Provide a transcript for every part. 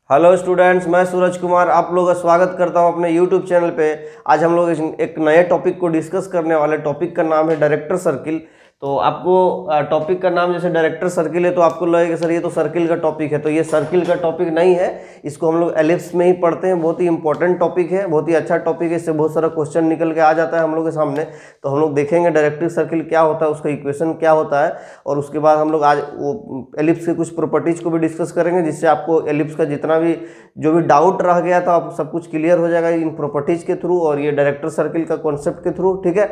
Hello students, मैं सूरज कुमार आप लोगों का स्वागत करता हूं अपने यूट्यूब चैनल पे। आज हम लोग एक नए टॉपिक को डिस्कस करने वाले। टॉपिक का नाम है डायरेक्टर सर्किल। तो आपको टॉपिक का नाम जैसे डायरेक्टर सर्किल है तो आपको लगेगा सर ये तो सर्किल का टॉपिक है। तो ये सर्किल का टॉपिक नहीं है, इसको हम लोग एलिप्स में ही पढ़ते हैं। बहुत ही इंपॉर्टेंट टॉपिक है, बहुत ही अच्छा टॉपिक है, इससे बहुत सारा क्वेश्चन निकल के आ जाता है हम लोग के सामने। तो हम लोग देखेंगे डायरेक्टर सर्किल क्या होता है, उसका इक्वेशन क्या होता है, और उसके बाद हम लोग आज वो एलिप्स के कुछ प्रॉपर्टीज को भी डिस्कस करेंगे, जिससे आपको एलिप्स का जितना भी जो भी डाउट रह गया था आप सब कुछ क्लियर हो जाएगा इन प्रॉपर्टीज के थ्रू और ये डायरेक्टर सर्किल का कॉन्सेप्ट के थ्रू। ठीक है,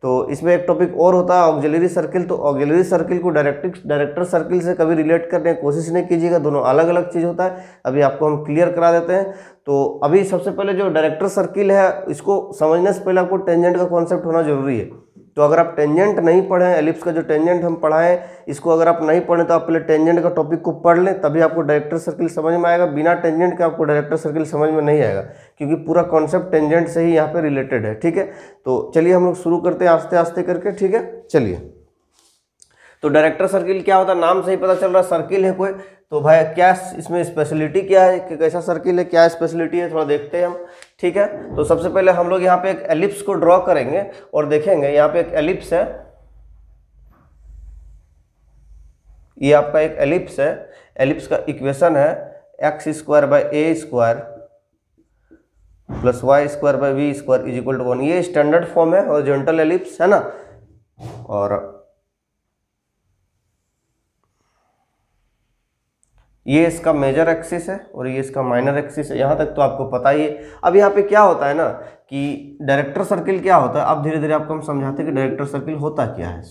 तो इसमें एक टॉपिक और होता है ऑक्सिलरी सर्किल। तो ऑक्सिलरी सर्किल को डायरेक्टर सर्किल से कभी रिलेट करने की कोशिश नहीं कीजिएगा, दोनों अलग अलग चीज़ होता है। अभी आपको हम क्लियर करा देते हैं। तो अभी सबसे पहले जो डायरेक्टर सर्किल है इसको समझने से पहले आपको टेंजेंट का कॉन्सेप्ट होना जरूरी है। तो अगर आप टेंजेंट नहीं पढ़े, एलिप्स का जो टेंजेंट हम पढ़ाएं इसको अगर आप नहीं पढ़ें तो आप पहले टेंजेंट का टॉपिक को पढ़ लें, तभी आपको डायरेक्टर सर्किल समझ में आएगा। बिना टेंजेंट के आपको डायरेक्टर सर्किल समझ में नहीं आएगा, क्योंकि पूरा कॉन्सेप्ट टेंजेंट से ही यहाँ पे रिलेटेड है। ठीक है, तो चलिए हम लोग शुरू करते हैं आस्ते आस्ते करके। ठीक है, चलिए। तो डायरेक्टर सर्किल क्या होता है, नाम से ही पता चल रहा है सर्किल है कोई। तो भाई क्या इसमें स्पेशलिटी क्या है कि कैसा सर्किल है, क्या स्पेशलिटी है, थोड़ा देखते हैं हम। ठीक है, तो सबसे पहले हम लोग यहाँ पे एक एलिप्स को ड्रॉ करेंगे और देखेंगे यहाँ पे एक एलिप्स है। ये आपका एक एलिप्स है। एलिप्स का इक्वेशन है x square by A square plus Y square by V square is equal to 1। ये स्टैंडर्ड फॉर्म है, हॉरिजॉन्टल एलिप्स है ना। और ये इसका मेजर एक्सिस है और ये इसका माइनर एक्सिस है। यहाँ तक तो आपको पता ही है। अब यहाँ पे क्या होता है ना कि डायरेक्टर सर्किल क्या होता है, अब धीरे धीरे आपको हम समझाते हैं कि डायरेक्टर सर्किल होता क्या है।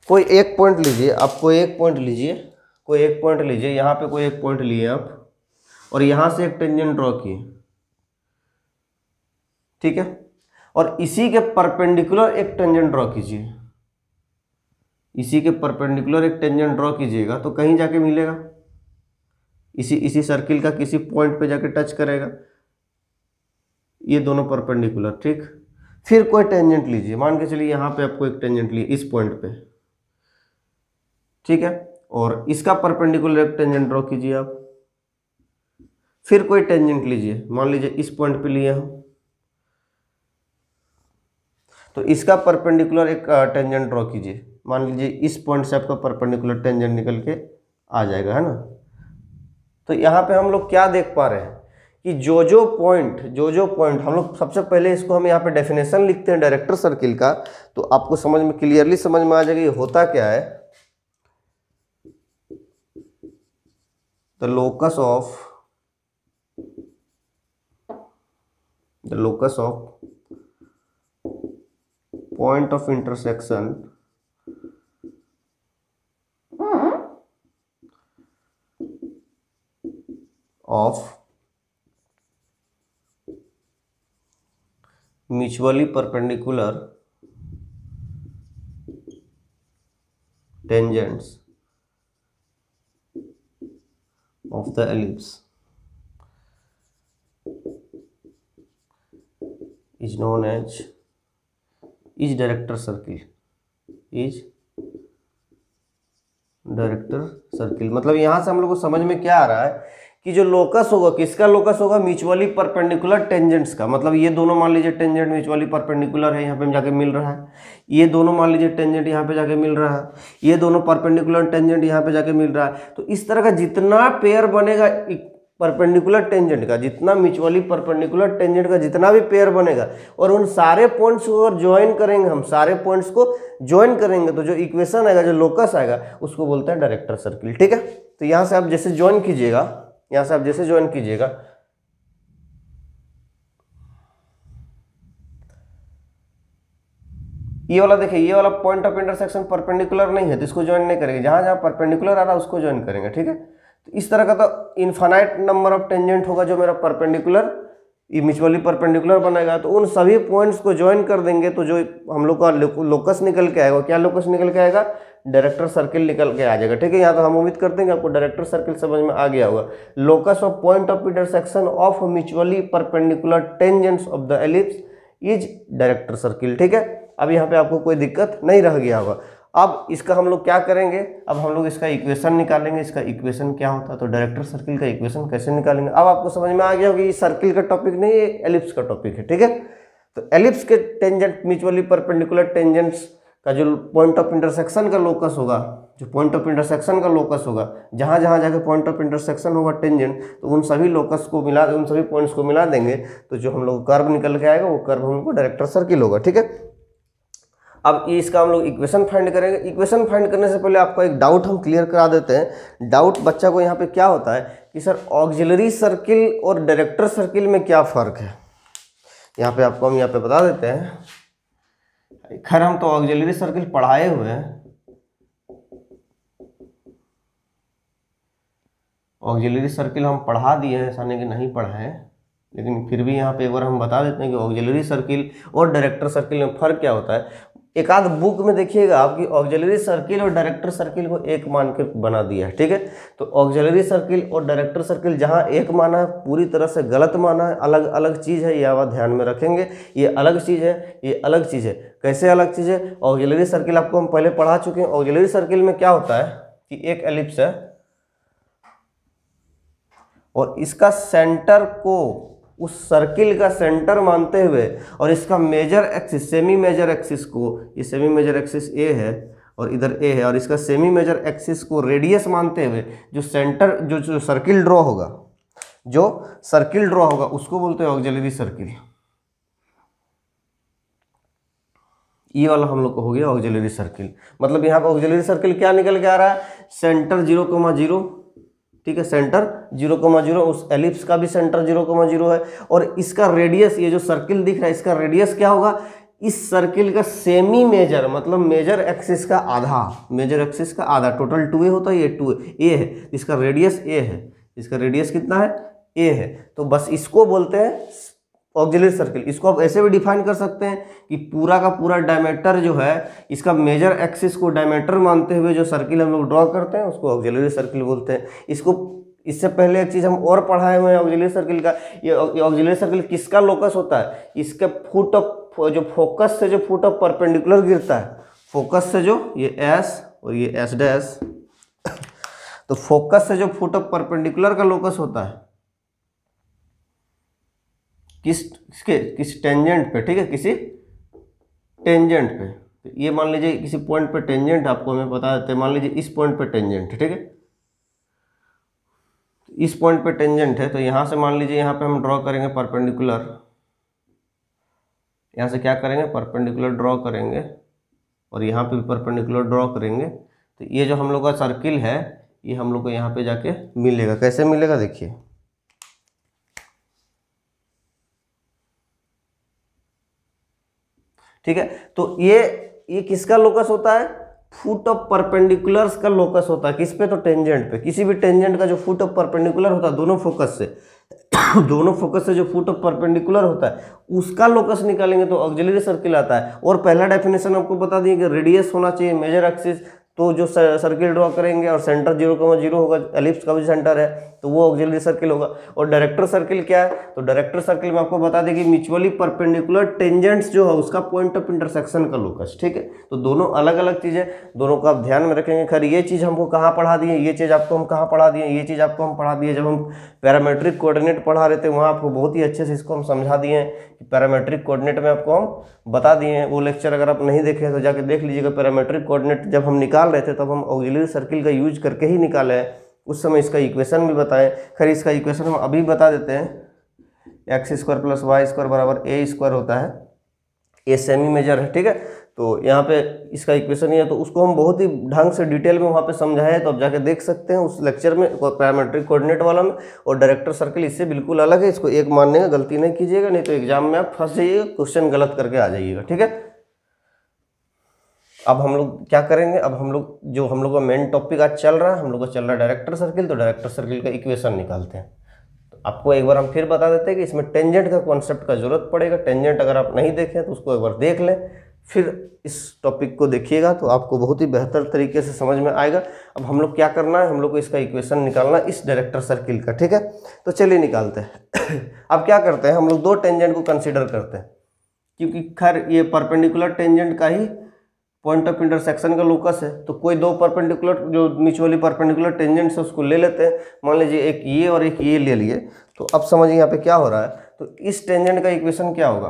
कोई एक पॉइंट लीजिए, आप कोई एक पॉइंट लीजिए, कोई एक पॉइंट लीजिए, यहाँ पे कोई एक पॉइंट लिए आप, और यहाँ से एक टेंजेंट ड्रॉ किए। ठीक है, और इसी के परपेंडिकुलर एक टेंजेंट ड्रॉ कीजिए। इसी के परपेंडिकुलर एक टेंजेंट ड्रॉ कीजिएगा तो कहीं जाके मिलेगा, इसी सर्किल का किसी पॉइंट पे जाके टच करेगा। ये दोनों परपेंडिकुलर। ठीक, फिर कोई टेंजेंट लीजिए, मान के चलिए यहाँ पे आपको एक टेंजेंट लिए इस पॉइंट पे। ठीक है, और इसका परपेंडिकुलर एक टेंजेंट ड्रॉ कीजिए आप। फिर कोई टेंजेंट लीजिए, मान लीजिए इस पॉइंट पे लिए हम, तो इसका परपेंडिकुलर एक टेंजेंट ड्रॉ कीजिए। मान लीजिए इस पॉइंट से आपका परपेंडिकुलर टेंजेंट निकल के आ जाएगा, है ना। तो यहाँ पे हम लोग क्या देख पा रहे हैं कि जो जो पॉइंट हम लोग सबसे पहले इसको हम यहाँ पे डेफिनेशन लिखते हैं डायरेक्टर सर्किल का, तो आपको समझ में क्लियरली समझ में आ जाएगा ये होता क्या है। The locus of point of intersection of mutually perpendicular tangents of the ellipse is known as director circle. मतलब यहां से हम लोग को समझ में क्या आ रहा है कि जो लोकस होगा, किसका लोकस होगा, म्यूचुअली परपेंडिकुलर टेंजेंट्स का। मतलब ये दोनों मान लीजिए टेंजेंट म्यूचुअली परपेंडिकुलर है, यहाँ पे जाके मिल रहा है। ये दोनों मान लीजिए टेंजेंट यहाँ पे जाके मिल रहा है, ये दोनों परपेंडिकुलर टेंजेंट यहाँ पे जाके मिल रहा है। तो इस तरह का जितना पेयर बनेगा परपेंडिकुलर टेंजेंट का, जितना म्यूचुअली परपेंडिकुलर टेंजेंट का जितना भी पेयर बनेगा, और उन सारे पॉइंट्स को अगर ज्वाइन करेंगे, हम सारे पॉइंट्स को ज्वाइन करेंगे तो जो इक्वेशन आएगा, जो लोकस आएगा, उसको बोलते हैं डायरेक्टर सर्किल। ठीक है, तो यहाँ से आप जैसे ज्वाइन कीजिएगा, यहाँ से आप जैसे ज्वाइन कीजिएगा, ये वाला देखिए, ये वाला पॉइंट ऑफ इंटरसेक्शन परपेंडिकुलर नहीं है तो इसको ज्वाइन नहीं करेंगे, जहां जहां परपेंडिकुलर आ रहा है उसको ज्वाइन करेंगे। ठीक है, तो इस तरह का तो इनफाइनाइट नंबर ऑफ टेंजेंट होगा जो मेरा परपेंडिकुलर म्यूचुअली परपेंडिकुलर बनाएगा। तो उन सभी पॉइंट्स को ज्वाइन कर देंगे तो जो हम लोग का लोकस निकल के आएगा, क्या लोकस निकल के आएगा, डायरेक्टर सर्किल निकल के आ जाएगा। ठीक है, यहाँ तो हम उम्मीद करते हैं कि आपको डायरेक्टर सर्किल समझ में आ गया होगा। Locus of point of intersection of mutually perpendicular tangents of the ellipse is director circle. ठीक है, अब यहाँ पे आपको कोई दिक्कत नहीं रह गया होगा। अब इसका हम लोग क्या करेंगे, अब हम लोग इसका इक्वेशन निकालेंगे। इसका इक्वेशन क्या होता है, तो डायरेक्टर सर्किल का इक्वेशन कैसे निकालेंगे। अब आपको समझ में आ गया होगा ये सर्किल का टॉपिक नहीं, ये एलिप्स का टॉपिक है, ठीक है। तो एलिप्स के टेंजेंट म्यूचुअली परपेंडिकुलर टेंजेंट्स का जो पॉइंट ऑफ इंटरसेक्शन का लोकस होगा, जो पॉइंट ऑफ इंटरसेक्शन का लोकस होगा, जहाँ जहाँ जाके पॉइंट ऑफ इंटरसेक्शन होगा टेंजेंट, तो उन सभी लोकस को मिला, उन सभी पॉइंट्स को मिला देंगे तो जो हम लोग कर्व निकल के आएगा वो कर्व हम लोग को डायरेक्टर सर्किल होगा, ठीक है। अब इसका हम लोग इक्वेशन फाइंड करेंगे। इक्वेशन फाइंड करने से पहले आपका एक डाउट हम क्लियर करा देते हैं। डाउट बच्चा को यहाँ पे क्या होता है कि सर ऑक्सिलरी सर्किल और डायरेक्टर सर्किल में क्या फ़र्क है, यहाँ पे आपको हम यहाँ पे बता देते हैं। खैर हम तो ऑक्सिलरी सर्किल पढ़ाए हुए हैं, ऑक्सिलरी सर्किल हम पढ़ा दिए हैं, ऐसा नहीं कि नहीं पढ़ाए, लेकिन फिर भी यहाँ पे एक बार हम बता देते हैं कि ऑक्सिलरी सर्किल और डायरेक्टर सर्किल में फ़र्क क्या होता है। एक आध बुक में देखिएगा आपकी ऑक्सिलरी सर्किल और डायरेक्टर सर्किल को एक मान के बना दिया है, ठीक है। तो ऑक्सिलरी सर्किल और डायरेक्टर सर्किल जहाँ एक माना है पूरी तरह से गलत माना है, अलग अलग चीज़ है, ये आप ध्यान में रखेंगे। ये अलग चीज़ है, ये अलग चीज़ है। कैसे अलग चीज़ है, ऑक्सिलरी सर्किल आपको हम पहले पढ़ा चुके हैं। ऑक्सिलरी सर्किल में क्या होता है कि एक एलिप्स है और इसका सेंटर को उस सर्किल का सेंटर मानते हुए और इसका major axis, semi major axis को, ये सेमी मेजर एक्सिस ए है और इधर ए है, और इसका सेमी मेजर एक्सिस को रेडियस मानते हुए जो सेंटर जो सर्किल ड्रॉ होगा, जो सर्किल ड्रॉ होगा उसको बोलते हैं ऑक्सिलरी सर्किल। ये वाला हम लोग को हो गया ऑक्सिलरी सर्किल। मतलब यहाँ पे ऑक्सिलरी सर्किल क्या निकल के आ रहा है, सेंटर 0,0, ठीक है, सेंटर 0,0, उस एलिप्स का भी सेंटर 0,0 है, और इसका रेडियस, ये जो सर्किल दिख रहा है इसका रेडियस क्या होगा, इस सर्किल का सेमी मेजर, मतलब मेजर एक्सिस का आधा, मेजर एक्सिस का आधा, टोटल 2a होता है, ये 2a है, इसका रेडियस a है, इसका रेडियस कितना है, a है। तो बस इसको बोलते हैं ऑक्सिलरी सर्किल। इसको आप ऐसे भी डिफाइन कर सकते हैं कि पूरा का पूरा डायमीटर जो है, इसका मेजर एक्सिस को डायमीटर मानते हुए जो सर्किल हम लोग ड्रॉ करते हैं उसको ऑक्सिलरी सर्किल बोलते हैं। इसको, इससे पहले एक चीज़ हम और पढ़ाए हुए हैं ऑक्सिलरी सर्किल का, ये ऑक्सिलरी सर्किल किसका लोकस होता है, इसके फुट ऑफ, जो फोकस से जो फुट ऑफ परपेंडिकुलर गिरता है, फोकस से जो ये एस और ये एस डैश, तो फोकस से जो फुट ऑफ परपेंडिकुलर का लोकस होता है किस टेंजेंट पे, ठीक है, किसी टेंजेंट पे। तो ये मान लीजिए किसी पॉइंट पे टेंजेंट, आपको हमें बता देते हैं, मान लीजिए इस पॉइंट पे टेंजेंट है, ठीक है, इस पॉइंट पे टेंजेंट है। तो यहाँ से मान लीजिए यहाँ पे हम ड्रॉ करेंगे परपेंडिकुलर, यहाँ से क्या करेंगे, परपेंडिकुलर ड्रॉ करेंगे, और यहाँ पे भी परपेंडिकुलर ड्रॉ करेंगे। तो ये जो हम लोग का सर्किल है ये हम लोग को यहाँ पे जाके मिलेगा। कैसे मिलेगा देखिए, ठीक है। तो ये किसका लोकस होता है, फुट ऑफ परपेंडिकुलर्स का लोकस होता है। किस पे, तो टेंजेंट पे। किसी भी टेंजेंट का जो फुट ऑफ परपेंडिकुलर होता है दोनों फोकस से दोनों फोकस से जो फुट ऑफ परपेंडिकुलर होता है उसका लोकस निकालेंगे तो ऑक्सिलरी सर्किल आता है। और पहला डेफिनेशन आपको बता दिए कि रेडियस होना चाहिए मेजर एक्सिस, तो जो सर्किल ड्रॉ करेंगे और सेंटर 0,0 होगा, एलिप्स का भी सेंटर है, तो वो ऑक्सिलरी सर्किल होगा। और डायरेक्टर सर्किल क्या है, तो डायरेक्टर सर्किल में आपको बता दें कि म्यूचुअली परपेंडिकुलर टेंजेंट्स जो है उसका पॉइंट ऑफ इंटरसेक्शन का लोकस, ठीक है। तो दोनों अलग अलग चीज़ें, दोनों को आप ध्यान में रखेंगे। खैर ये चीज़ हमको कहाँ पढ़ा दिए, ये चीज़ आपको हम कहाँ पढ़ा दिए, ये चीज़ आपको हम पढ़ा दिए जब हम पैरामेट्रिक कोऑर्डिनेट पढ़ा रहे थे, वहाँ आपको बहुत ही अच्छे से इसको हम समझा दिए हैं कि पैरामेट्रिक कोऑर्डिनेट में आपको हम बता दिए हैं। वो लेक्चर अगर आप नहीं देखे तो जाके देख लीजिएगा। पैरामेट्रिक कोऑर्डिनेट जब हम निकाल रहे थे तब हम ऑक्सिलरी सर्किल का यूज करके ही निकाले हैं, उस समय इसका इक्वेशन भी बताएं। खैर इसका इक्वेशन हम अभी बता देते हैं, x² + y² बराबर a² होता है, ये सेमी मेजर है, ठीक है। तो यहाँ पे इसका इक्वेशन ही है, तो उसको हम बहुत ही ढंग से डिटेल में वहाँ पे समझाए हैं, तो आप जाके देख सकते हैं उस लेक्चर में, पैरामेट्रिक कोऑर्डिनेट वाला में। और डायरेक्टर सर्किल इससे बिल्कुल अलग है, इसको एक मानने का गलती नहीं कीजिएगा, नहीं तो एग्जाम में आप फंस जाइएगा, क्वेश्चन गलत करके आ जाइएगा, ठीक है। अब हम लोग क्या करेंगे, अब हम लोग जो हम लोग का मेन टॉपिक आज चल रहा है, हम लोग का चल रहा है डायरेक्टर सर्किल, तो डायरेक्टर सर्किल का इक्वेशन निकालते हैं। तो आपको एक बार हम फिर बता देते हैं कि इसमें टेंजेंट का कॉन्सेप्ट का जरूरत पड़ेगा। टेंजेंट अगर आप नहीं देखें तो उसको एक बार देख लें, फिर इस टॉपिक को देखिएगा तो आपको बहुत ही बेहतर तरीके से समझ में आएगा। अब हम लोग क्या करना है, हम लोग को इसका इक्वेशन निकालना इस डायरेक्टर सर्किल का, ठीक है। तो चलिए निकालते हैं। अब क्या करते हैं, हम लोग दो टेंजेंट को कंसिडर करते हैं, क्योंकि खैर ये परपेंडिकुलर टेंजेंट का ही पॉइंट ऑफ इंटरसेक्शन का लोकस है, तो कोई दो परपेंडिकुलर जो म्यूचुअली परपेंडिकुलर टेंजेंट है उसको ले लेते हैं। मान लीजिए एक ये और एक ये ले लिए, तो अब समझिए यहाँ पे क्या हो रहा है। तो इस टेंजेंट का इक्वेशन क्या होगा,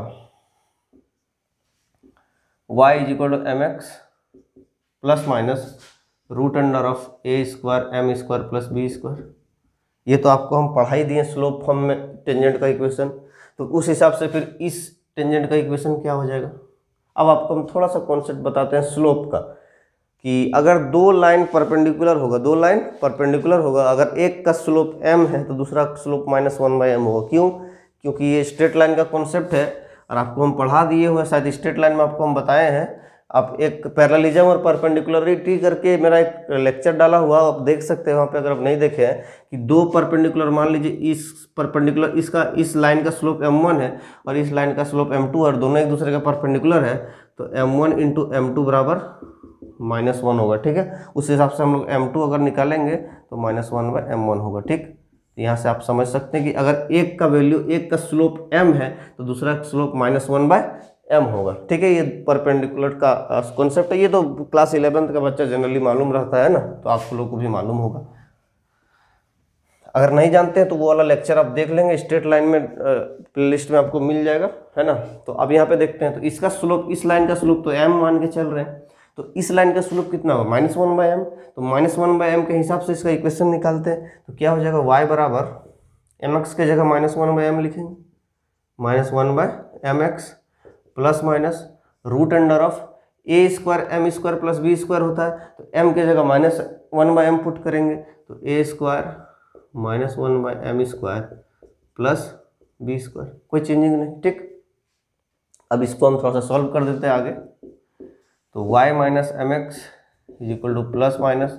y is equal to M X plus minus root under of A square M square plus B square. ये तो आपको हम पढ़ाई दिए स्लोप फॉर्म में टेंजेंट का इक्वेशन, तो उस हिसाब से फिर इस टेंजेंट का इक्वेशन क्या हो जाएगा। अब आपको हम थोड़ा सा कॉन्सेप्ट बताते हैं स्लोप का, कि अगर दो लाइन परपेंडिकुलर होगा, दो लाइन परपेंडिकुलर होगा, अगर एक का स्लोप m है तो दूसरा स्लोप -1/m होगा। क्यों? क्योंकि ये स्ट्रेट लाइन का कॉन्सेप्ट है और आपको हम पढ़ा दिए हुए, शायद स्ट्रेट लाइन में आपको हम बताए हैं। आप एक पैरेललिज्म और परपेंडिकुलरिटी करके मेरा एक लेक्चर डाला हुआ, आप देख सकते हैं वहाँ पे अगर आप नहीं देखे हैं, कि दो परपेंडिकुलर, मान लीजिए इस परपेंडिकुलर, इसका इस लाइन का स्लोप m1 है और इस लाइन का स्लोप m2 और दोनों एक दूसरे के परपेंडिकुलर है, तो m1 इंटू m2 बराबर -1 होगा। ठीक है, उस हिसाब से हम लोग m2 अगर निकालेंगे तो -1/m1 होगा। ठीक, यहाँ से आप समझ सकते हैं कि अगर एक का वैल्यू, एक का स्लोप m है तो दूसरा स्लोप -1/m होगा। ठीक है, ये परपेंडिकुलर का कॉन्सेप्ट है। ये तो क्लास 11th का बच्चा जनरली मालूम रहता है ना, तो आप लोगों को भी मालूम होगा। अगर नहीं जानते हैं तो वो वाला लेक्चर आप देख लेंगे, स्ट्रेट लाइन में प्लेलिस्ट में आपको मिल जाएगा, है ना। तो अब यहाँ पे देखते हैं, तो इसका स्लोप, इस लाइन का स्लोप तो m मान के चल रहे हैं, तो इस लाइन का स्लोप कितना होगा, -1/m। तो -1/m के हिसाब से इसका इक्वेशन निकालते हैं, तो क्या हो जाएगा, y बराबर mx के जगह -1/m लिखेंगे, -1/mx plus minus root under of A square M square plus B square होता है, तो m के जगह -1/m पुट करेंगे, तो A square -1/m square plus B square, कोई चेंजिंग नहीं। ठीक, अब इसको हम थोड़ा सा सॉल्व कर देते हैं आगे। तो y minus M X is equal to plus minus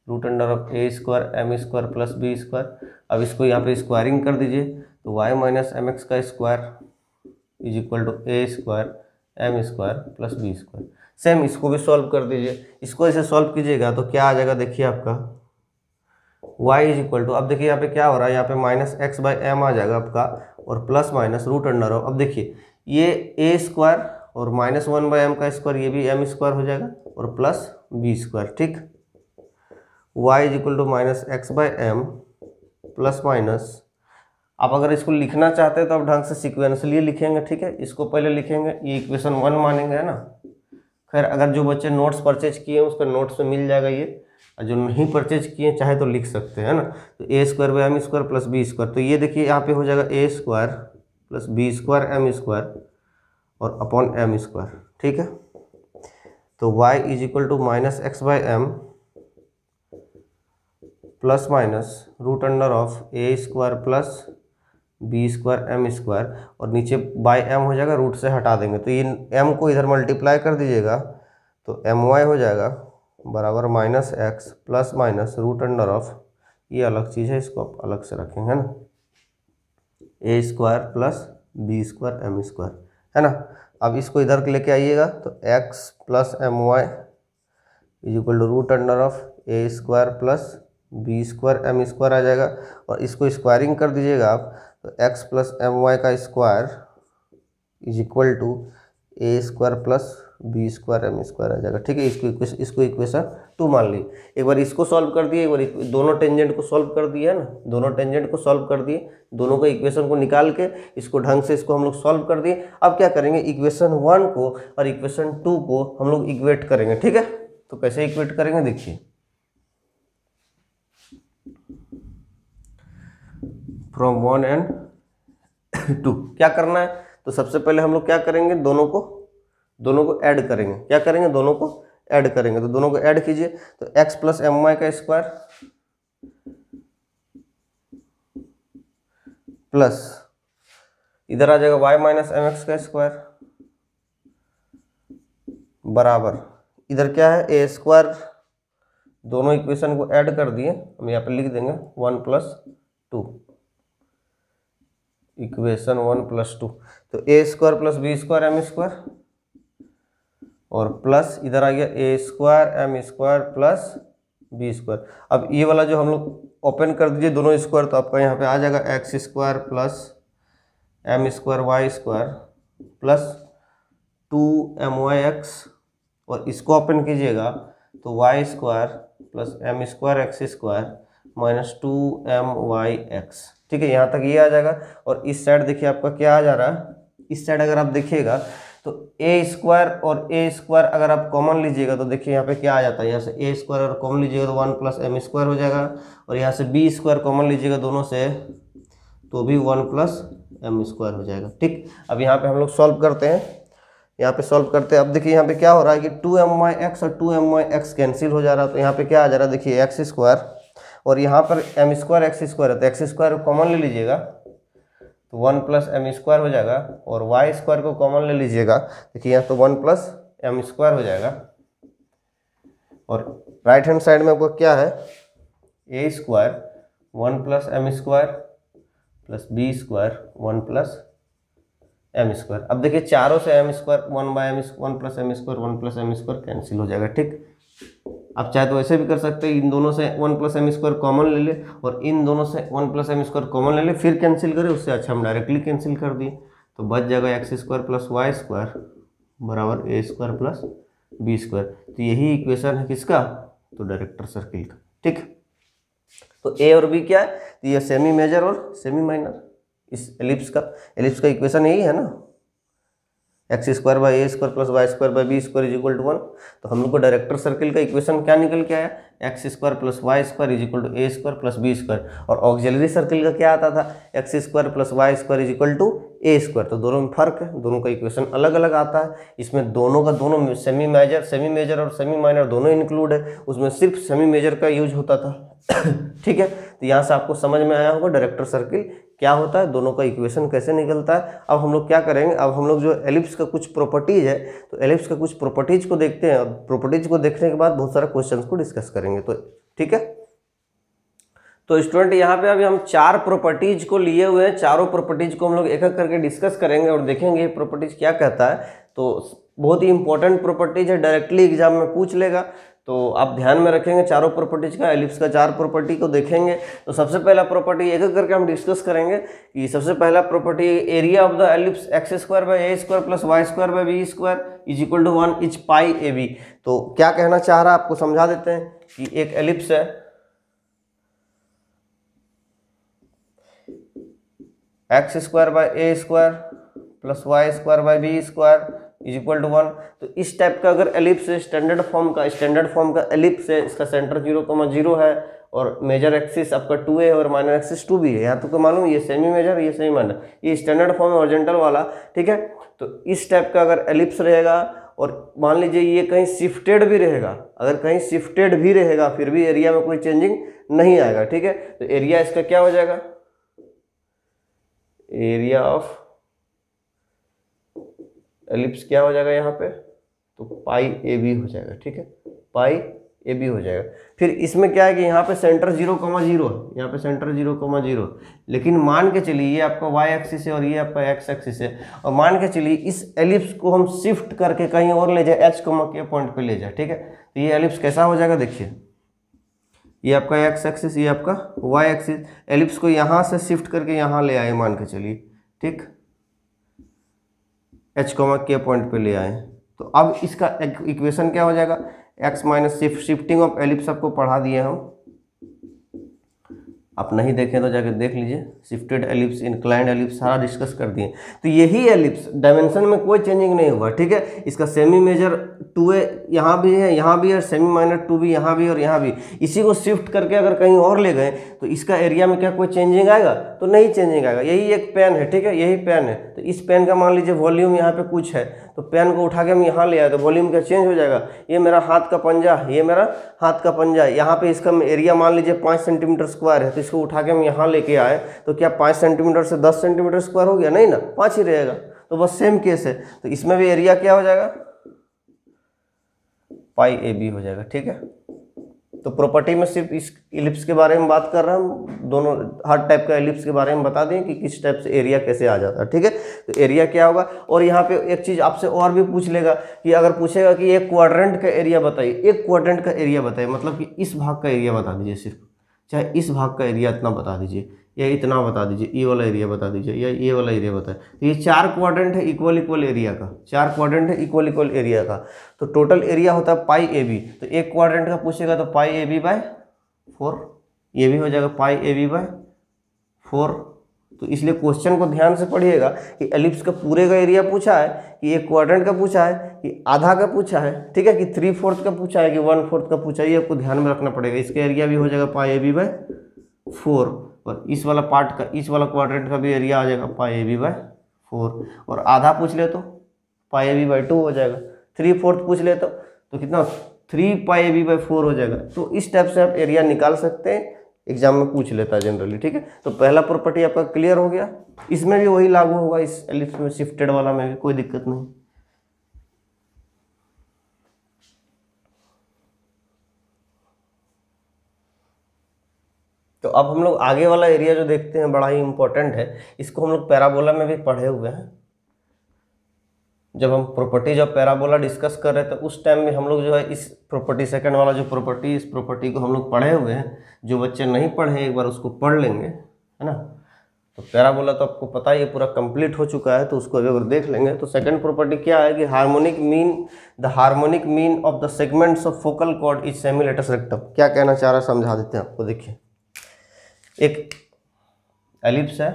root under of A square M square plus B square. अब इसको यहाँ पे स्क्वायरिंग कर दीजिए, तो y माइनस एम एक्स का square is equal to A square M square plus B square. Same इसको भी सॉल्व कर दीजिए, इसको ऐसे सॉल्व कीजिएगा तो क्या आ जाएगा, देखिए आपका y इज इक्वल टू, अब देखिए यहाँ पे क्या हो रहा है, यहाँ पे -x/m आ जाएगा आपका, और plus minus root under of, अब देखिए ये ए स्क्वायर और -1/m का स्क्वायर, ये भी m स्क्वायर हो जाएगा, और प्लस बी स्क्वायर। ठीक, y is equal to -x/m plus minus, आप अगर इसको लिखना चाहते हैं तो आप ढंग से सिक्वेंसली लिखेंगे। ठीक है, इसको पहले लिखेंगे, ये इक्वेशन 1 मानेंगे, है ना। खैर अगर जो बच्चे नोट्स परचेज किए हैं उसका नोट्स में मिल जाएगा ये, और जो नहीं परचेज किए चाहे तो लिख सकते हैं, है ना। तो A square by M square plus B square, तो ये देखिए यहाँ पे हो जाएगा A square plus B square M square और अपॉन एम स्क्वायर। ठीक है, तो y is equal to -x/m plus minus root under of A square plus B square M square, और नीचे बाई m हो जाएगा, रूट से हटा देंगे, तो ये m को इधर मल्टीप्लाई कर दीजिएगा, तो my हो जाएगा बराबर -x plus minus root under of, ये अलग चीज़ है, इसको आप अलग से रखेंगे, है ना, A square plus B square M square, है ना। अब इसको इधर लेके आइएगा, तो x plus my is equal to root under of A square plus B square M square आ जाएगा, और इसको स्क्वायरिंग कर दीजिएगा आप, तो x प्लस my का square is equal to A square plus B square M square आ जाएगा। ठीक है, इसको इक्वेशन 2 मान ली। एक बार इसको सॉल्व कर दिए, एक बार दोनों टेंजेंट को सॉल्व कर दिया ना, दोनों टेंजेंट को सॉल्व कर दिए, दोनों का इक्वेशन को निकाल के इसको ढंग से इसको हम लोग सॉल्व कर दिए। अब क्या करेंगे, इक्वेशन 1 को और इक्वेशन 2 को हम लोग इक्वेट करेंगे। ठीक है, तो कैसे इक्वेट करेंगे, देखिए फ्रॉम 1 एंड 2 क्या करना है, तो सबसे पहले हम लोग क्या करेंगे, दोनों को ऐड करेंगे। क्या करेंगे, दोनों को ऐड करेंगे, तो दोनों को ऐड कीजिए, तो x प्लस एम वाई का स्क्वायर प्लस इधर आ जाएगा y माइनस एम एक्स का स्क्वायर बराबर, इधर क्या है, ए स्क्वायर, दोनों इक्वेशन को ऐड कर दिए, हम यहाँ पे लिख देंगे 1 प्लस 2, इक्वेशन 1 प्लस 2, तो A square plus B square M square, और प्लस इधर आ गया A square M square plus B square. अब ये वाला जो हम लोग ओपन कर दीजिए दोनों स्क्वायर, तो आपका यहाँ पे आ जाएगा x square plus M square y square plus 2my x, और इसको ओपन कीजिएगा तो y square plus M square x square minus 2my(x), ठीक है, यहाँ तक ये आ जाएगा। और इस साइड देखिए आपका क्या आ जा रहा है, इस साइड अगर आप देखिएगा तो ए स्क्वायर और ए स्क्वायर अगर आप कॉमन लीजिएगा तो देखिए यहाँ पे क्या आ जाता है, यहाँ से ए स्क्वायर अगर कॉमन लीजिएगा तो 1 प्लस एम स्क्वायर हो जाएगा, और यहाँ से बी स्क्वायर कॉमन लीजिएगा दोनों से तो भी 1 प्लस एम स्क्वायर हो जाएगा, ठीक। अब यहाँ पे हम लोग सॉल्व करते हैं, यहाँ पे सॉल्व करते हैं। अब देखिए यहाँ पे क्या हो रहा है कि 2my(x) और 2my(x) कैंसिल हो जा रहा है, तो यहाँ पे क्या आ जा रहा है, देखिए एक्स स्क्वायर और यहाँ पर एम स्क्वायर एक्स स्क्वायर है, तो एक्स स्क्वायर कॉमन ले लीजिएगा तो 1 प्लस एम स्क्वायर हो जाएगा, और वाई स्क्वायर को कॉमन ले लीजिएगा, देखिए यहाँ तो 1 प्लस एम स्क्वायर हो जाएगा। और राइट हैंड साइड में आपको क्या है, A square 1 plus M square plus B square 1 plus M square. अब देखिए चारों से M square 1 plus M square 1 plus M square cancel हो जाएगा, ठीक। आप चाहे तो ऐसे भी कर सकते हैं, इन दोनों से 1 प्लस एम स्क्वायर कॉमन ले ले और इन दोनों से 1 प्लस एम स्क्वायर कॉमन ले ले फिर कैंसिल करें, उससे अच्छा हम डायरेक्टली कैंसिल कर दिए तो बच जाएगा x square plus Y square बराबर a square plus B square. तो यही इक्वेशन है किसका, तो डायरेक्टर सर्किल का, ठीक। तो ए और बी क्या है, तो ये सेमी मेजर और सेमी माइनर, इस एलिप्स का इक्वेशन यही है ना, x square by a square plus Y square by b square is equal to 1। तो हम लोग को डायरेक्टर सर्किल का इक्वेशन क्या निकल के आया, x square plus Y square is equal to A square plus B square, और ऑक्सिलरी सर्किल का क्या आता था, x square plus Y square is equal to A square. तो दोनों में फर्क है, दोनों का इक्वेशन अलग अलग आता है, इसमें दोनों का दोनों सेमी मेजर और सेमी माइनर दोनों इंक्लूड है, उसमें सिर्फ सेमी मेजर का यूज होता था ठीक है। तो यहाँ से आपको समझ में आया होगा डायरेक्टर सर्किल क्या होता है, दोनों का इक्वेशन कैसे निकलता है। अब हम लोग क्या करेंगे, अब हम लोग जो एलिप्स का कुछ प्रॉपर्टीज है तो एलिप्स का कुछ प्रॉपर्टीज को देखते हैं, और प्रॉपर्टीज को देखने के बाद बहुत सारे क्वेश्चंस को डिस्कस करेंगे, तो ठीक है। तो स्टूडेंट यहाँ पे अभी हम 4 प्रॉपर्टीज को लिए हुए हैं, चारों प्रॉपर्टीज को हम लोग एक एक करके डिस्कस करेंगे और देखेंगे ये प्रॉपर्टीज क्या कहता है। तो बहुत ही इंपॉर्टेंट प्रॉपर्टीज है, डायरेक्टली एग्जाम में पूछ लेगा, तो आप ध्यान में रखेंगे चारों प्रॉपर्टीज का, एलिप्स का 4 प्रॉपर्टी को देखेंगे। तो सबसे पहला प्रॉपर्टी एक एक करके हम डिस्कस करेंगे कि सबसे पहला property area of the ellipse x square by a square plus Y square by b square is equal to 1 is pi a b. तो क्या कहना चाह रहा है आपको समझा देते हैं कि एक एलिप्स है x square by a square plus Y square by b square is equal to 1। तो इस टाइप का अगर एलिप्स है, स्टैंडर्ड फॉर्म का एलिप्स है, इसका सेंटर 0,0 है और मेजर एक्सिस आपका 2a और माइनर एक्सिस 2b है, यहाँ तो मालूम ये सेमी मेजर ये सेमी माइनर, ये स्टैंडर्ड फॉर्म है हॉरिजॉन्टल वाला, ठीक है। तो इस टाइप का अगर एलिप्स रहेगा और मान लीजिए ये कहीं शिफ्टेड भी रहेगा, अगर कहीं शिफ्टेड भी रहेगा फिर भी एरिया में कोई चेंजिंग नहीं आएगा, ठीक है। तो एरिया इसका क्या हो जाएगा, एरिया ऑफ एलिप्स क्या हो जाएगा यहाँ पे, तो पाई ए बी हो जाएगा, ठीक है, पाई ए बी हो जाएगा। फिर इसमें क्या है कि यहाँ पे सेंटर 0,0 है, यहाँ पे सेंटर 0,0, लेकिन मान के चलिए ये आपका वाई एक्सिस है और ये आपका एक्स एक्सिस है, और मान के चलिए इस एलिप्स को हम शिफ्ट करके कहीं और ले जाए, एच के पॉइंट पे ले जाए, ठीक है। तो ये एलिप्स कैसा हो जाएगा, देखिए ये आपका एक्स एक्सिस, ये आपका वाई एक्सिस, एलिप्स को यहाँ से शिफ्ट करके यहाँ ले आए मान के चलिए, ठीक, एच के पॉइंट पे ले आए। तो अब इसका इक्वेशन क्या हो जाएगा, x minus shifting of ellipse आपको पढ़ा दिए हम, आप नहीं देखें तो जाके देख लीजिए, शिफ्टेड एलिप्स इंक्लाइंड एलिप्स सारा डिस्कस कर दिए। तो यही एलिप्स डायमेंशन में कोई चेंजिंग नहीं हुआ, ठीक है। इसका सेमी मेजर 2a यहाँ भी है, सेमी माइनर 2b यहाँ भी और यहाँ भी, इसी को शिफ्ट करके अगर कहीं और ले गए तो इसका एरिया में क्या कोई चेंजिंग आएगा, तो नहीं चेंजिंग आएगा। यही एक पेन है, ठीक है, यही पेन है, तो इस पेन का मान लीजिए वॉल्यूम यहाँ पे कुछ है, तो पेन को उठा के हम यहाँ ले आए तो वॉल्यूम क्या चेंज हो जाएगा। ये मेरा हाथ का पंजा, ये मेरा हाथ का पंजा है, यहाँ पे इसका एरिया मान लीजिए 5 सेंटीमीटर स्क्वायर है, तो इसको उठा के हम यहाँ लेके आए तो क्या 5 सेंटीमीटर से 10 सेंटीमीटर स्क्वायर हो गया, नहीं ना, 5 ही रहेगा। तो बस सेम केस है, तो इसमें भी एरिया क्या हो जाएगा, पाई ए बी हो जाएगा, ठीक है। तो प्रॉपर्टी में सिर्फ इस एलिप्स के बारे में बात कर रहा हूँ, दोनों हर टाइप का एलिप्स के बारे में बता दें कि किस टाइप से एरिया कैसे आ जाता है, ठीक है। तो एरिया क्या होगा, और यहाँ पे एक चीज़ आपसे और भी पूछ लेगा कि अगर पूछेगा कि एक क्वाड्रेंट का एरिया बताइए, एक क्वाड्रेंट का एरिया बताइए, मतलब कि इस भाग का एरिया बता दीजिए, सिर्फ चाहे इस भाग का एरिया इतना बता दीजिए, या इतना बता दीजिए, ये वाला एरिया बता दीजिए, या ये वाला एरिया बताए। तो ये 4 क्वाड्रेंट है इक्वल इक्वल एरिया का, 4 क्वाड्रेंट है इक्वल इक्वल एरिया का। तो टोटल एरिया होता है पाई ए बी। तो एक क्वाड्रेंट का पूछेगा तो पाई ए बी बाय 4, ये भी हो जाएगा पाई ए बी बाय 4। तो इसलिए क्वेश्चन को ध्यान से पढ़िएगा कि एलिप्स का पूरे का एरिया पूछा है, कि एक क्वाड्रेंट का पूछा है, कि आधा का पूछा है, ठीक है, कि 3/4 का पूछा है, कि 1/4 का पूछा है, ये आपको ध्यान में रखना पड़ेगा। इसका एरिया भी हो जाएगा पाई ए बी बाय 4, और इस वाला पार्ट का, इस वाला क्वाड्रेंट का भी एरिया आ जाएगा पाई ए बी बाय 4, और आधा पूछ ले तो पाई ए बी बाय 2 हो जाएगा। 3/4 पूछ ले तो कितना 3 पाई ए बी बाय 4 हो जाएगा। तो इस टाइप से आप एरिया निकाल सकते हैं, एग्जाम में पूछ लेता है जनरली, ठीक है। तो पहला प्रॉपर्टी आपका क्लियर हो गया। इसमें भी वही लागू होगा, इस एलिप्स में शिफ्टेड वाला में भी कोई दिक्कत नहीं। तो अब हम लोग आगे वाला एरिया जो देखते हैं बड़ा ही इंपॉर्टेंट है, इसको हम लोग पैराबोला में भी पढ़े हुए हैं। जब हम प्रॉपर्टीज ऑफ पैराबोला डिस्कस कर रहे थे उस टाइम में हम लोग जो है इस प्रॉपर्टी, सेकंड वाला जो प्रॉपर्टी, इस प्रॉपर्टी को हम लोग पढ़े हुए हैं। जो बच्चे नहीं पढ़े एक बार उसको पढ़ लेंगे, है ना। तो पैराबोला तो आपको पता ही है पूरा कंप्लीट हो चुका है, तो उसको अगर देख लेंगे तो सेकंड प्रॉपर्टी क्या है कि harmonic mean, the harmonic mean of the segments of focal cord is semi-latus rectum. क्या कहना चाह रहा है समझा देते हैं आपको। देखिए एक एलिप्स है,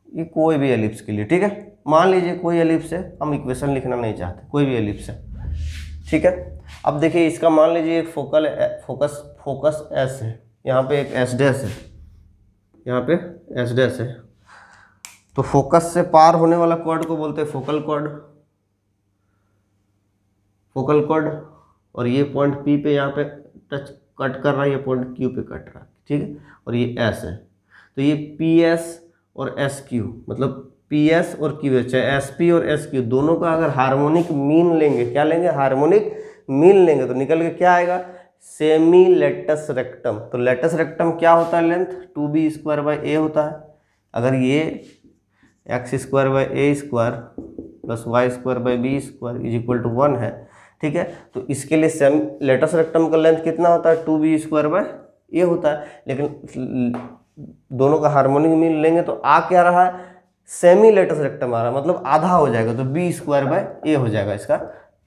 ये कोई भी एलिप्स के लिए, ठीक है, मान लीजिए कोई एलिप्स है, हम इक्वेशन लिखना नहीं चाहते, कोई भी एलिप्स है, ठीक है। अब देखिए इसका मान लीजिए एक फोकस एस है, यहाँ पे एक एस डैश है, यहाँ पे एस डैश है। तो फोकस से पार होने वाला कॉर्ड को बोलते हैं फोकल कॉर्ड, फोकल कॉर्ड। और ये पॉइंट पी पे यहाँ पे टच कट कर रहा है, ये पॉइंट क्यू पे कट रहा है, ठीक है। और ये एस है, तो ये पी एस और एस क्यू, मतलब पी एस और क्यू एस, चाहे एस पी और एस क्यू दोनों का अगर हार्मोनिक मीन लेंगे, क्या लेंगे, हार्मोनिक मीन लेंगे, तो निकल के क्या आएगा, सेमी लेटस रेक्टम। तो लेटस रेक्टम क्या होता है, लेंथ 2b² बाय ए होता है। अगर ये x² by a² plus y² by b² is equal to 1 है, ठीक है। तो इसके लिए सेम लेटस रेक्टम का लेंथ कितना होता है, 2b² बाय ए होता है। लेकिन दोनों का हार्मोनिक मीन लेंगे तो आ क्या रहा है, सेमी लेटस रेक्टम आ रहा है, मतलब आधा हो जाएगा, तो b² बाय ए हो जाएगा इसका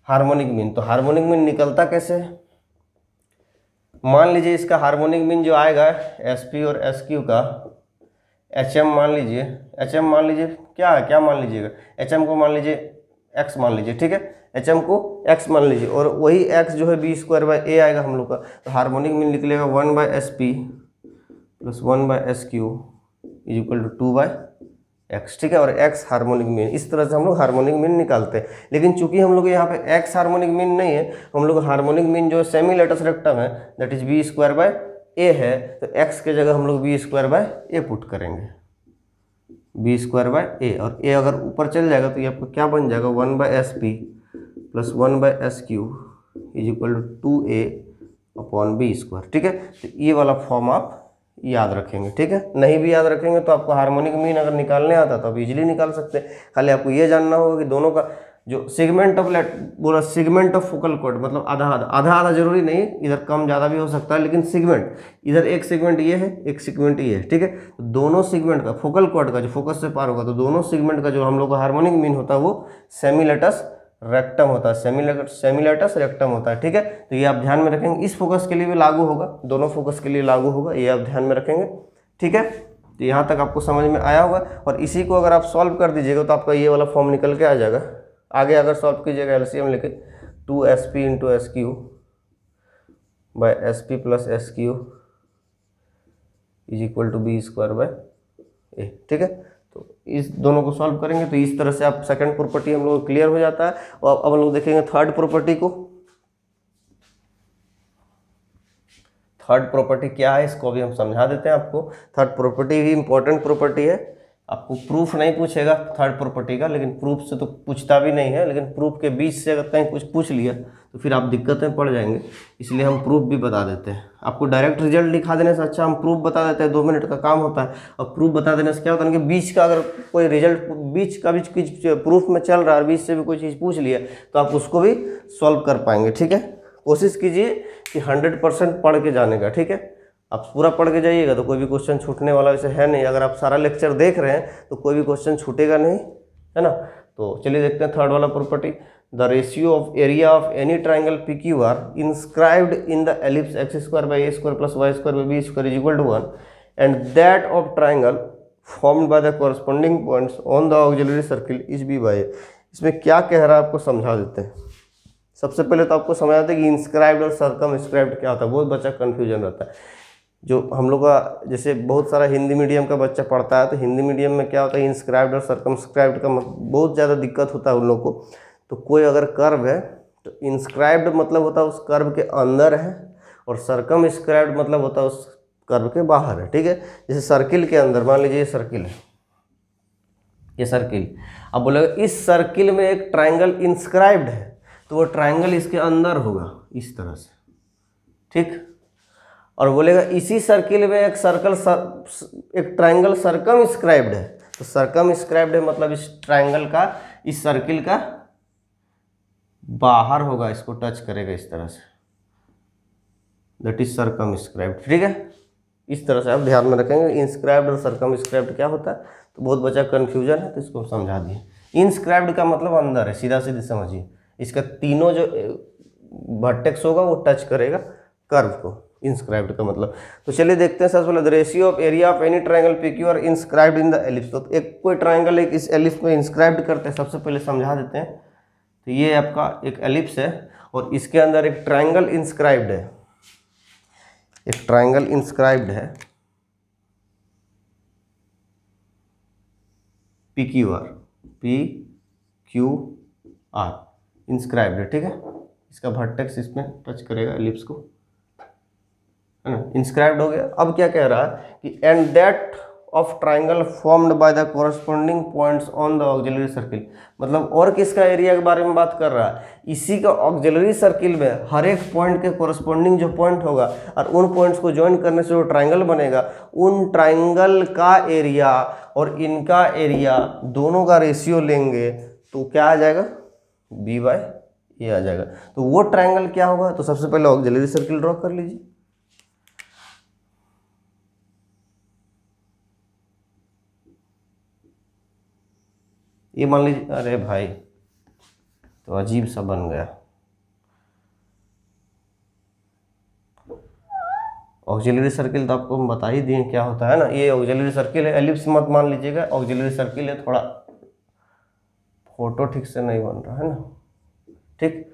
हार्मोनिक मीन। तो हार्मोनिक मीन निकलता कैसे है, मान लीजिए इसका हार्मोनिक मीन जो आएगा एस पी और एस क्यू का, एच एम मान लीजिए, एच एम मान लीजिए क्या है, क्या मान लीजिएगा, एच एम को मान लीजिए एक्स मान लीजिए, ठीक है, एच एम को एक्स मान लीजिए, और वही एक्स जो है b² बाय ए आएगा हम लोग का। तो हार्मोनिक मीन निकलेगा 1 by S P plus 1 by S Q is equal to 2 by x, ठीक है। और एक्स हार्मोनिक मीन, इस तरह से हम लोग हार्मोनिक मीन निकालते हैं। लेकिन चूंकि हम लोग यहाँ पे एक्स हार्मोनिक मीन नहीं है, हम लोग हार्मोनिक मीन जो सेमी लेटस रेक्टम है दैट इज b² बाय ए है, तो एक्स के जगह हम लोग b² बाय ए पुट करेंगे, b² बाय ए। और ए अगर ऊपर चल जाएगा तो ये आपको क्या बन जाएगा, 1 by S P plus 1 by S Q is equal to 2a upon b², ठीक है। तो ये वाला फॉर्म आप याद रखेंगे, ठीक है। नहीं भी याद रखेंगे तो आपको हार्मोनिक मीन अगर निकालने आता तो आप इजीली निकाल सकते हैं। खाली आपको ये जानना होगा कि दोनों का जो सेगमेंट ऑफ बोला, सेगमेंट ऑफ फोकल कॉर्ड, मतलब आधा आधा, आधा आधा जरूरी नहीं, इधर कम ज़्यादा भी हो सकता है, लेकिन सेगमेंट इधर एक सेगमेंट ये है, एक सेगमेंट ये है, ठीक है। तो दोनों सेगमेंट का फोकल कॉर्ड का जो फोकस से पार होगा, तो दोनों सेगमेंट का जो हम लोग का हार्मोनिक मीन होता है वो सेमी लेटस रेक्टम होता है, सेमी लेटस रेक्टम होता है, ठीक है। तो ये आप ध्यान में रखेंगे, इस फोकस के लिए भी लागू होगा, दोनों फोकस के लिए लागू होगा, ये आप ध्यान में रखेंगे, ठीक है। तो यहाँ तक आपको समझ में आया होगा। और इसी को अगर आप सॉल्व कर दीजिएगा तो आपका ये वाला फॉर्म निकल के आ जाएगा। आगे अगर सॉल्व कीजिएगा एलसीएम लेके 2sp into S Q by S P plus S Q is equal to b² by A, ठीक है। तो इस दोनों को सॉल्व करेंगे तो इस तरह से आप सेकंड प्रॉपर्टी हम लोग क्लियर हो जाता है। और अब हम लोग देखेंगे थर्ड प्रॉपर्टी को। थर्ड प्रॉपर्टी क्या है इसको अभी हम समझा देते हैं आपको। थर्ड प्रॉपर्टी भी इंपॉर्टेंट प्रॉपर्टी है, आपको प्रूफ नहीं पूछेगा थर्ड प्रॉपर्टी का, लेकिन प्रूफ से तो पूछता भी नहीं है, लेकिन प्रूफ के बीच से अगर कहीं कुछ पूछ लिया तो फिर आप दिक्कतें पड़ जाएंगे, इसलिए हम प्रूफ भी बता देते हैं। आपको डायरेक्ट रिजल्ट दिखा देने से अच्छा हम प्रूफ बता देते हैं, 2 मिनट का काम होता है। और प्रूफ बता देने से क्या होता है कि बीच का अगर कोई रिजल्ट बीच का भी कुछ प्रूफ में चल रहा है, बीच से भी कोई चीज़ पूछ लिया तो आप उसको भी सॉल्व कर पाएंगे, ठीक है। कोशिश कीजिए कि 100% पढ़ के जाने का, ठीक है। आप पूरा पढ़ के जाइएगा तो कोई भी क्वेश्चन छूटने वाला वैसे है नहीं। अगर आप सारा लेक्चर देख रहे हैं तो कोई भी क्वेश्चन छूटेगा नहीं, है ना। तो चलिए देखते हैं थर्ड वाला property. The ratio of area of any triangle PQR inscribed in the ellipse x² by a² plus y² by b² is equal to 1 and that of triangle formed by the corresponding points on the auxiliary circle is b by a। इसमें क्या कह रहा है आपको समझा देते हैं। सबसे पहले तो आपको समझ आते हैं कि इंस्क्राइब्ड और सरकमस्क्राइब्ड क्या होता है। बहुत बच्चा कन्फ्यूजन रहता है। जो हम लोग का जैसे बहुत सारा हिंदी मीडियम का बच्चा पढ़ता है तो हिंदी मीडियम में क्या होता है, इंस्क्राइब्ड और सरकमस्क्राइब्ड का बहुत ज़्यादा दिक्कत होता है उन लोग को। तो कोई अगर कर्व है तो इंस्क्राइब्ड मतलब होता है उस कर्व के अंदर है, और सरकमस्क्राइब्ड मतलब होता है उस कर्व के बाहर है, ठीक है। जैसे सर्किल के अंदर, मान लीजिए ये सर्किल है, ये सर्किल, अब बोलेगा इस सर्किल में एक ट्राइंगल इंस्क्राइब्ड है तो वो ट्राइंगल इसके अंदर होगा इस तरह से, ठीक। और बोलेगा इसी सर्किल में एक ट्राइंगल सरकमस्क्राइब्ड है, तो सरकमस्क्राइब्ड है मतलब इस ट्राइंगल का, इस सर्किल का बाहर होगा, इसको टच करेगा इस तरह से, दैट इज सरकमस्क्राइब्ड, ठीक है। इस तरह से आप ध्यान में रखेंगे इंस्क्राइब्ड और सरकमस्क्राइब्ड क्या होता है। तो बहुत बच्चा कन्फ्यूजन है तो इसको समझा दिए। इंस्क्राइब्ड का मतलब अंदर है, सीधा सीधे समझिए। इसका तीनों जो वर्टेक्स होगा वो टच करेगा कर्व को, इंस्क्राइब्ड का मतलब। तो चलिए देखते हैं सबसे पहले the ratio of area of any triangle PQR inscribed in the ellipse. तो एक कोई ट्राइंगल एक इस एलिप्स में इंस्क्राइब्ड करते हैं, सबसे पहले समझा देते हैं। तो ये आपका एक एलिप्स है और इसके अंदर एक ट्राइंगल इंस्क्राइब्ड है, एक ट्राइंगल इंस्क्राइब्ड है PQR इंस्क्राइब्ड है, ठीक है। इसका वर्टेक्स इसमें टच करेगा एलिप्स को, है ना, इंस्क्राइब्ड हो गया। अब क्या कह रहा है कि and that of triangle formed by the corresponding points on the auxiliary circle, मतलब और किसका एरिया के बारे में बात कर रहा है, इसी का ऑक्सिलरी सर्किल में हर एक पॉइंट के कोरस्पोंडिंग जो पॉइंट होगा और उन पॉइंट्स को ज्वाइन करने से जो ट्राइंगल बनेगा, उन ट्राइंगल का एरिया और इनका एरिया दोनों का रेशियो लेंगे तो क्या आ जाएगा, b बाय a आ जाएगा। तो वो ट्राइंगल क्या होगा, तो सबसे पहले ऑक्सिलरी सर्किल ड्रॉ कर लीजिए। ये मान लीजिए, अरे भाई तो अजीब सा बन गया। ऑक्सिलरी सर्किल तो आपको हम बता ही दिए क्या होता है ना। ये ऑक्सिलरी सर्किल है, एलिप्स मत मान लीजिएगा, ऑक्सिलरी सर्किल है। थोड़ा फोटो ठीक से नहीं बन रहा है ना, ठीक।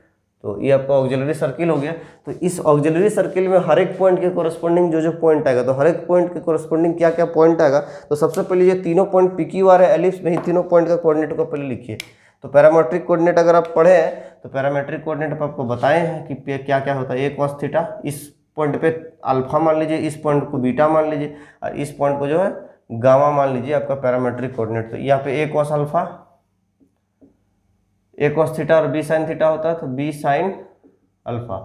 तो ये आपका ऑक्सिलरी सर्किल हो गया। तो इस ऑक्सिलरी सर्किल में हर एक पॉइंट के कोरस्पोंडिंग जो जो पॉइंट आएगा, तो हर एक पॉइंट के कोरस्पोंडिंग क्या क्या पॉइंट आएगा। तो सबसे पहले ये तीनों पॉइंट PQR है एलिप्स में, ही तीनों पॉइंट का कोऑर्डिनेट को पहले लिखिए। तो पैरामेट्रिक कोऑर्डिनेट अगर आप पढ़े हैं तो पैरामेट्रिक कोऑर्डिनेट आपको बताए हैं कि क्या क्या होता है। a cos थीटा, इस पॉइंट पे अल्फा मान लीजिए, इस पॉइंट को बीटा मान लीजिए, और इस पॉइंट को जो है गामा मान लीजिए, आपका पैरामेट्रिक कोऑर्डिनेट। तो यहाँ पे a cos alpha, a cos theta और b sin थीटा होता है, तो b sin अल्फा।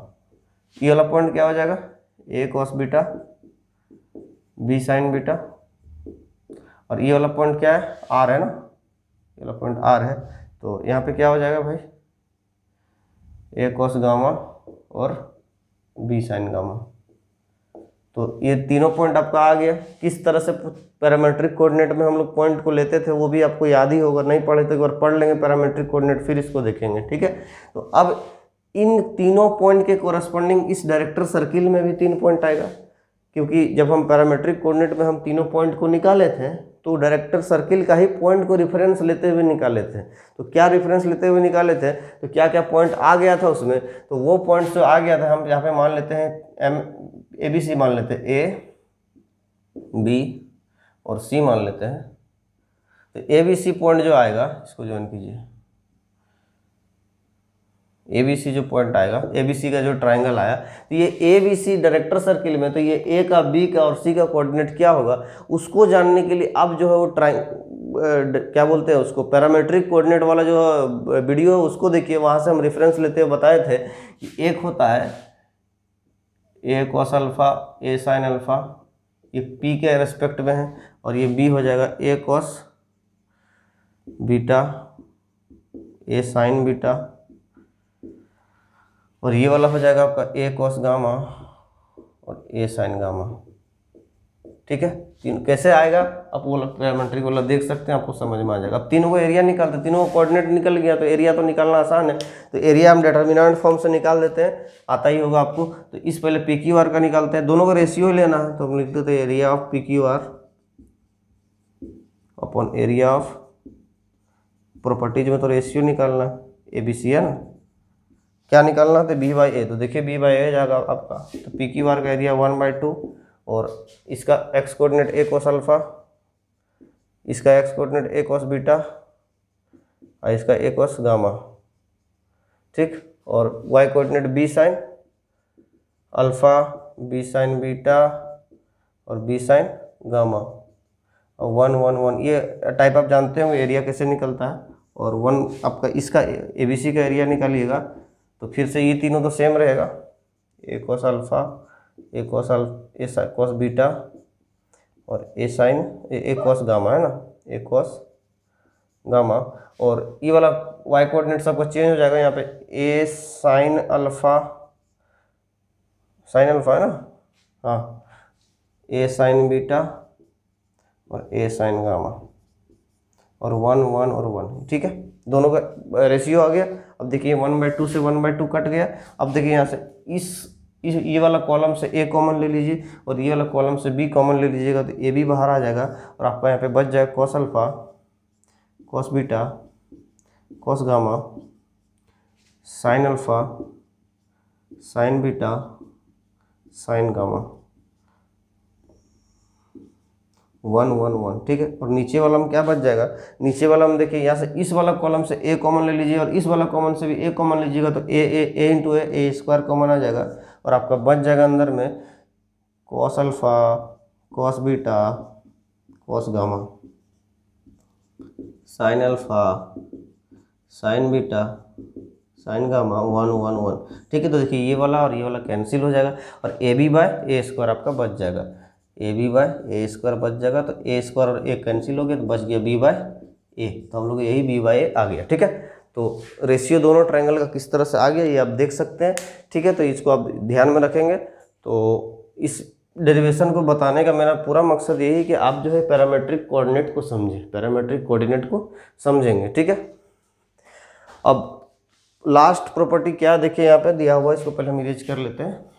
ये वाला पॉइंट क्या हो जाएगा, a cos beta, b sin beta, और ये वाला पॉइंट क्या है, r है ना, ये वाला पॉइंट r है। तो यहाँ पे क्या हो जाएगा भाई, a cos गामा और b sin गामा। तो ये तीनों पॉइंट आपका आ गया। किस तरह से पैरामेट्रिक कोऑर्डिनेट में हम लोग पॉइंट को लेते थे वो भी आपको याद ही होगा, नहीं पढ़े तो एक बार पढ़ लेंगे पैरामेट्रिक कोऑर्डिनेट, फिर इसको देखेंगे, ठीक है। तो अब इन तीनों पॉइंट के कोरस्पोंडिंग इस डायरेक्टर सर्किल में भी 3 पॉइंट आएगा, क्योंकि जब हम पैरामेट्रिक कोऑर्डिनेट में हम तीनों पॉइंट को निकाले थे तो डायरेक्टर सर्किल का ही पॉइंट को रेफरेंस लेते हुए निकाले थे। तो क्या रेफरेंस लेते हुए निकाले थे, तो क्या क्या पॉइंट आ गया था उसमें, तो वो पॉइंट जो आ गया था हम यहाँ पे मान लेते हैं ABC मान लेते हैं, A B और C मान लेते हैं। तो ABC पॉइंट जो आएगा इसको ज्वाइन कीजिए, ABC जो पॉइंट आएगा, ABC का जो ट्राइंगल आया, तो ये ABC डायरेक्टर सर्किल में, तो ये A का B का और C का कोऑर्डिनेट क्या होगा उसको जानने के लिए अब जो है वो क्या बोलते हैं उसको, पैरामेट्रिक कोऑर्डिनेट वाला जो वीडियो है उसको देखिए। वहाँ से हम रेफरेंस लेते हुए बताए थे कि एक होता है A cos alpha, A sin alpha, ये P के रेस्पेक्ट में है, और ये B हो जाएगा A cos beta, A sin beta, और ये वाला हो जाएगा आपका A cos गामा और A sin गामा। ठीक है। तीन कैसे आएगा आप वो पैरामेट्रिक वाला देख सकते हैं, आपको समझ में आ जाएगा। अब तीनों को एरिया निकालते, तीनों को कोऑर्डिनेट निकल गया तो एरिया तो निकालना आसान है। तो एरिया हम डिटर्मिनेंट फॉर्म से निकाल देते हैं, आता ही होगा आपको। तो इस पहले पी क्यू आर का निकालते हैं, दोनों का रेशियो लेना है। तो हम लिख देते हैं area of P Q are upon area of properties में तो रेशियो निकालना है, ए बी सी है ना, क्या निकालना तो बी बाई ए। तो देखिए बी बाई ए जाएगा आपका, तो पी क्यू आर का एरिया 1/2 और इसका x coordinate a cos alpha, इसका x coordinate a cos beta और इसका ए कॉस गामा, ठीक। और y coordinate b sine alpha, b sine beta और बी साइन गामा और 1 1 1। ये टाइप आप जानते हो एरिया कैसे निकलता है। और 1 आपका इसका ए बी सी का एरिया निकालिएगा तो फिर से ये तीनों तो सेम रहेगा, ए कॉस अल्फा, ए कॉस बीटा और ए साइन ए कॉस गामा है ना, ए कॉस गामा। और ये वाला वाई कोऑर्डिनेट सबका चेंज हो जाएगा, यहाँ पे ए साइन अल्फा है ना, हाँ, ए साइन बीटा और ए साइन गामा और 1 1 और 1, ठीक है। दोनों का रेशियो आ गया। अब देखिए 1/2 से 1/2 कट गया। अब देखिए यहाँ से इस ये वाला कॉलम से ए कॉमन ले लीजिए और ये वाला कॉलम से बी कॉमन ले लीजिएगा, तो ए भी बाहर आ जाएगा और आपका यहाँ पे बच जाएगा cos alpha, cos beta, cos gamma, sine alpha, sign beta, sign gamma, 1 1 1, ठीक है। और नीचे वाला में क्या बच जाएगा, नीचे वाला में देखिए यहाँ से इस वाला कॉलम से ए कॉमन ले लीजिए और इस वाला कॉमन से भी ए कॉमन लीजिएगा, तो ए इंटू ए स्क्वायर कॉमन आ जाएगा और आपका बच जाएगा अंदर में cos alpha, cos beta, cos gamma, sine alpha, sign beta, sign gamma, 1 1 1, ठीक है। तो देखिए ये वाला और ये वाला कैंसिल हो जाएगा और a b by A square आपका बच जाएगा, a b by A square बच जाएगा। तो ए स्क्वायर और ए कैंसिल हो गया तो बच गया बी बाय ए। तो हम लोग यही बी बाय ए आ गया, ठीक है। तो रेशियो दोनों ट्रायंगल का किस तरह से आ गया ये आप देख सकते हैं, ठीक है। तो इसको आप ध्यान में रखेंगे। तो इस डेरिवेशन को बताने का मेरा पूरा मकसद यही है कि आप जो है पैरामेट्रिक कोऑर्डिनेट को समझें, पैरामेट्रिक कोऑर्डिनेट को समझेंगे, ठीक है। अब लास्ट प्रॉपर्टी क्या देखिए यहाँ पे दिया हुआ है, इसको पहले हम इरेज कर लेते हैं।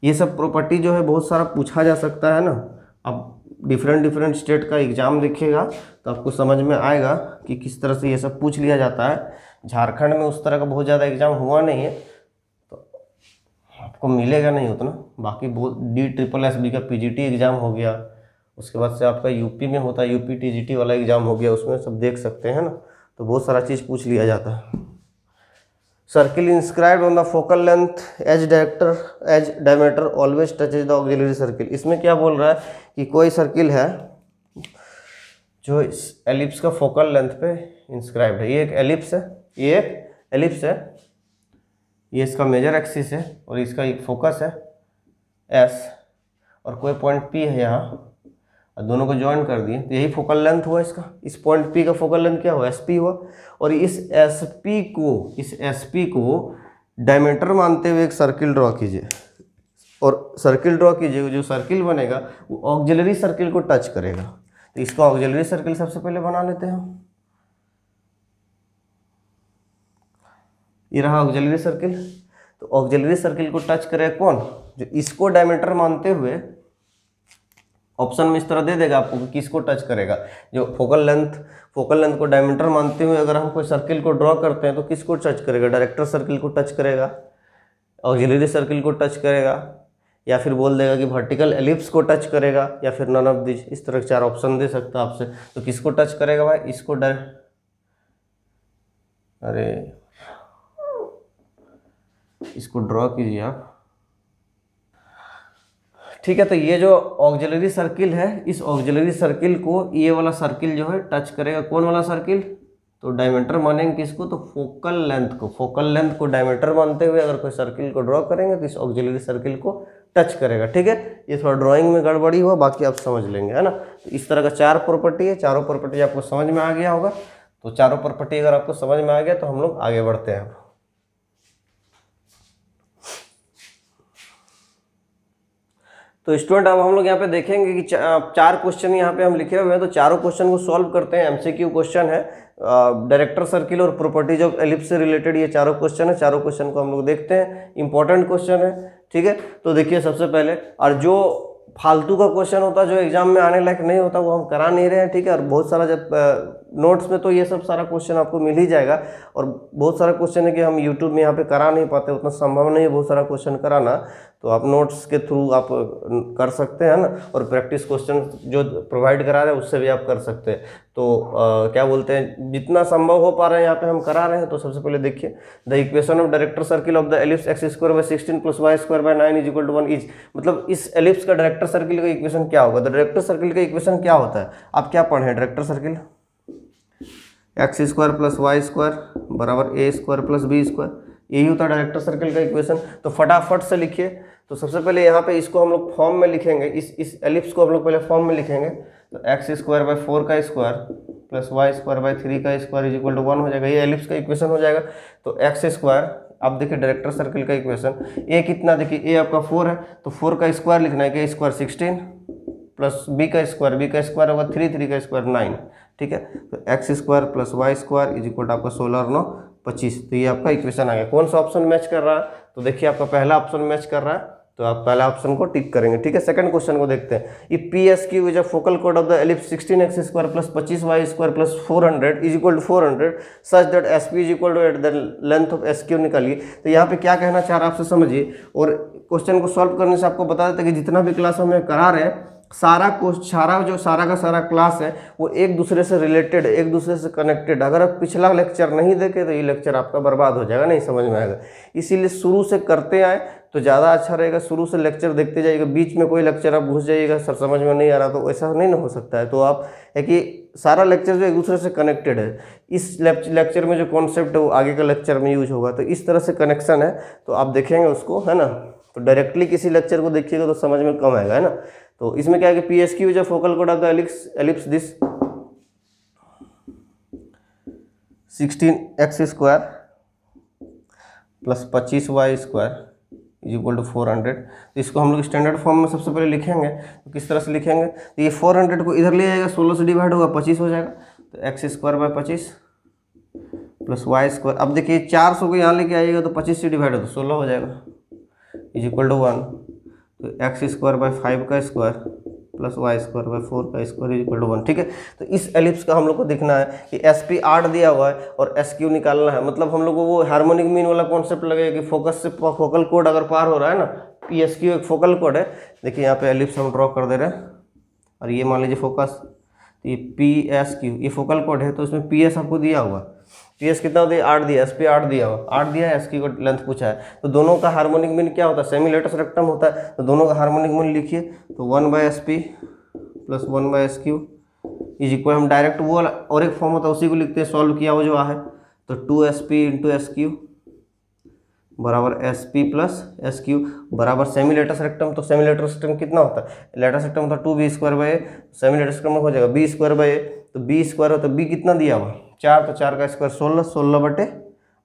ये सब प्रॉपर्टी जो है बहुत सारा पूछा जा सकता है ना। अब डिफरेंट स्टेट का एग्जाम देखिएगा तो आपको समझ में आएगा कि किस तरह से ये सब पूछ लिया जाता है। झारखंड में उस तरह का बहुत ज़्यादा एग्जाम हुआ नहीं है तो आपको मिलेगा नहीं उतना। बाकी बहुत DSSB का PGT एग्ज़ाम हो गया, उसके बाद से आपका यूपी में होता है UP TGT वाला एग्ज़ाम हो गया, उसमें सब देख सकते हैं ना। तो बहुत सारा चीज़ पूछ लिया जाता है। Circle inscribed on the focal length as diameter always touches the auxiliary circle. इसमें क्या बोल रहा है कि कोई सर्किल है जो इस एलिप्स का फोकल लेंथ पे इंस्क्राइब्ड है। ये एक एलिप्स है, ये एक एलिप्स है, ये इसका मेजर एक्सिस है और इसका एक फोकस है S और कोई पॉइंट P है यहाँ और दोनों को ज्वाइन कर दिए तो यही फोकल लेंथ हुआ इसका। इस पॉइंट P का फोकल लेंथ क्या हुआ, SP हुआ। और इस SP को डायमीटर मानते हुए एक सर्किल ड्रॉ कीजिए और सर्किल ड्रॉ कीजिए, जो सर्किल बनेगा वो ऑक्सिलरी सर्किल को टच करेगा। तो इसका ऑक्सिलरी सर्किल सबसे पहले बना लेते हैं हम। ये रहा ऑक्सिलरी सर्किल। तो ऑक्सिलरी सर्किल को टच करेगा कौन, जो इसको डायमीटर मानते हुए ऑप्शन में इस तरह दे देगा आपको कि किसको टच करेगा। जो फोकल लेंथ को डायमीटर मानते हुए अगर हम कोई सर्किल को ड्रॉ करते हैं तो किसको टच करेगा, डायरेक्टर सर्किल को टच करेगा, ऑक्सिलरी सर्किल को टच करेगा, या फिर बोल देगा कि वर्टिकल एलिप्स को टच करेगा, या फिर नन ऑफ दिस। इस तरह 4 ऑप्शन दे सकता है आपसे। तो किसको टच करेगा भाई, इसको इसको ड्रॉ कीजिए आप, ठीक है। तो ये जो ऑक्सिलरी सर्किल है, इस ऑक्सिलरी सर्किल को ये वाला सर्किल जो है टच करेगा। कौन वाला सर्किल, तो डायमीटर मानेंगे किसको, तो फोकल लेंथ को डायमीटर मानते हुए अगर कोई सर्किल को ड्रॉ करेंगे तो इस ऑक्सिलरी सर्किल को टच करेगा, ठीक है। ये थोड़ा ड्राइंग में गड़बड़ी हुआ, बाकी आप समझ लेंगे, है ना। तो इस तरह का 4 प्रॉपर्टी है, चारों प्रॉपर्टी आपको समझ में आ गया होगा। तो चारों प्रॉपर्टी अगर आपको समझ में आ गया तो हम लोग आगे बढ़ते हैं। तो स्टूडेंट अब हम लोग यहाँ पे देखेंगे कि चार क्वेश्चन यहाँ पे हम लिखे हुए हैं, तो चारों क्वेश्चन को सॉल्व करते हैं। एमसीक्यू क्वेश्चन है, डायरेक्टर सर्किल और प्रॉपर्टीज ऑफ एलिप्स से रिलेटेड ये चारों क्वेश्चन है। चारों क्वेश्चन को हम लोग देखते हैं, इंपॉर्टेंट क्वेश्चन है, ठीक है। तो देखिए सबसे पहले, और जो फालतू का क्वेश्चन होता है जो एग्जाम में आने लायक नहीं होता वो हम करा नहीं रहे हैं, ठीक है। और बहुत सारा जब नोट्स में तो ये सब सारा क्वेश्चन आपको मिल ही जाएगा, और बहुत सारा क्वेश्चन है कि हम यूट्यूब में यहाँ पे करा नहीं पाते, उतना संभव नहीं है बहुत सारा क्वेश्चन कराना, तो आप नोट्स के थ्रू आप कर सकते हैं ना, और प्रैक्टिस क्वेश्चन जो प्रोवाइड करा रहे हैं उससे भी आप कर सकते हैं। तो क्या बोलते हैं, जितना संभव हो पा रहा है यहाँ पे हम करा रहे हैं। तो सबसे पहले देखिए, the equation of director circle of the ellipse x square by 16 plus y square by 9 is equal to 1 is, मतलब इस एलिप्स का डायरेक्टर सर्किल का इक्वेशन क्या होगा। तो डायरेक्टर सर्किल का इक्वेशन क्या होता है, आप क्या पढ़े हैं, director circle x square plus Y square बराबर a square plus b square, यही होता है डायरेक्टर सर्किल का इक्वेशन। तो फटाफट से लिखिए। तो सबसे पहले यहाँ पे इसको हम लोग फॉर्म में लिखेंगे, इस एलिप्स को हम लोग पहले फॉर्म में लिखेंगे। तो x स्क्वायर बाय 4 का square plus Y square by 3 का स्क्वायर इज इक्वल टू 1 हो जाएगा, ये एलिप्स का इक्वेशन हो जाएगा। तो x स्क्वायर, अब देखिए डायरेक्टर सर्किल का इक्वेशन, a कितना, देखिए a आपका 4 है, तो 4 का स्क्वायर लिखना है, कि स्क्वायर 16 प्लस b का स्क्वायर होगा 3 का स्क्वायर 9, ठीक है। तो x square plus Y square is equal to आपका 16 और 9 25, तो ये आपका इक्वेशन आ गया। कौन सा ऑप्शन मैच कर रहा है, तो देखिए आपका पहला ऑप्शन मैच कर रहा है, तो आप पहला ऑप्शन को टिक करेंगे, ठीक है। सेकंड क्वेश्चन को देखते हैं। If P S Q is a focal कोड of the ellipse 16x square plus 25y square plus 400 is equal to 400 such that S P is equal to eight the length of S Q निकालिए। तो यहाँ पे क्या कहना चाह रहा है आपसे समझिए, और क्वेश्चन को सॉल्व करने से आपको बता देते हैं कि जितना भी क्लास हमें करा रहे हैं, सारा का सारा क्लास है वो एक दूसरे से रिलेटेड, एक दूसरे से कनेक्टेड। अगर आप पिछला लेक्चर नहीं देखे तो ये लेक्चर आपका बर्बाद हो जाएगा, नहीं समझ में आएगा। इसीलिए शुरू से करते आए तो ज़्यादा अच्छा रहेगा, शुरू से लेक्चर देखते जाइएगा। बीच में कोई लेक्चर आप घुस जाइएगा, सर समझ में नहीं आ रहा, तो ऐसा नहीं ना हो सकता है। तो आप है कि सारा लेक्चर जो एक दूसरे से कनेक्टेड है, इस लेक्चर में जो कॉन्सेप्ट है वो आगे का लेक्चर में यूज होगा, तो इस तरह से कनेक्शन है। तो आप देखेंगे उसको, है ना। तो डायरेक्टली किसी लेक्चर को देखिएगा तो समझ में कम आएगा, है ना। तो इसमें क्या है कि पी एस क्यू जो फोकल कोड of the ellipse this 16x square plus 25y square is equal to 400। तो इसको हम लोग स्टैंडर्ड फॉर्म में सबसे पहले लिखेंगे। तो किस तरह से लिखेंगे, तो ये 400 को इधर ले जाएगा, 16 से डिवाइड होगा 25 हो जाएगा। तो x square by 25 plus Y square, अब देखिए 400 को यहाँ लेके आइएगा तो 25 से डिवाइड हो तो 16 हो जाएगा इज इक्वल टू 1। तो x स्क्वायर बाय 5 का square plus Y square by 4 का स्क्वायर इज इक्वल टू 1, ठीक है। तो इस एलिप्स का हम लोग को देखना है कि एस पी 8 दिया हुआ है और एस क्यू निकालना है। मतलब हम लोग को वो हार्मोनिक मीन वाला कॉन्सेप्ट लगेगा कि फोकस से फोकल कोड अगर पार हो रहा है ना, पी एस क्यू एक फोकल कोड है। देखिए यहाँ पे एलिप्स हम ड्रॉ कर दे रहे हैं, और ये मान लीजिए फोकस, तो ये पी एस क्यू ये फोकल कोड है। तो इसमें पी एस आपको दिया हुआ, पी एस कितना दिया, 8 दिया, एस पी 8 दिया हुआ, 8 दिया है, एस की लेंथ पूछा है। तो दोनों का हार्मोनिक मीन क्या होता है, सेमी-लेटस रेक्टम होता है। तो दोनों का हार्मोनिक मीन लिखिए, तो 1 by S P plus 1 by S Q is equal, हम डायरेक्ट वो और एक फॉर्म होता है उसी को लिखते हैं, सॉल्व किया वो जो है। तो 2 S P into S Q बराबर S P plus S Q बराबर सेमी-लेटस रेक्टम। तो सेमी-लेटस रेक्टम कितना होता है, लेटस रेक्टम होता है 2b square by, semi-latus rectum हो जाएगा b स्क्वायर बाय, तो b स्क्वायर हो तो b कितना दिया हुआ 4, तो 4 का स्क्वायर 16, 16 बटे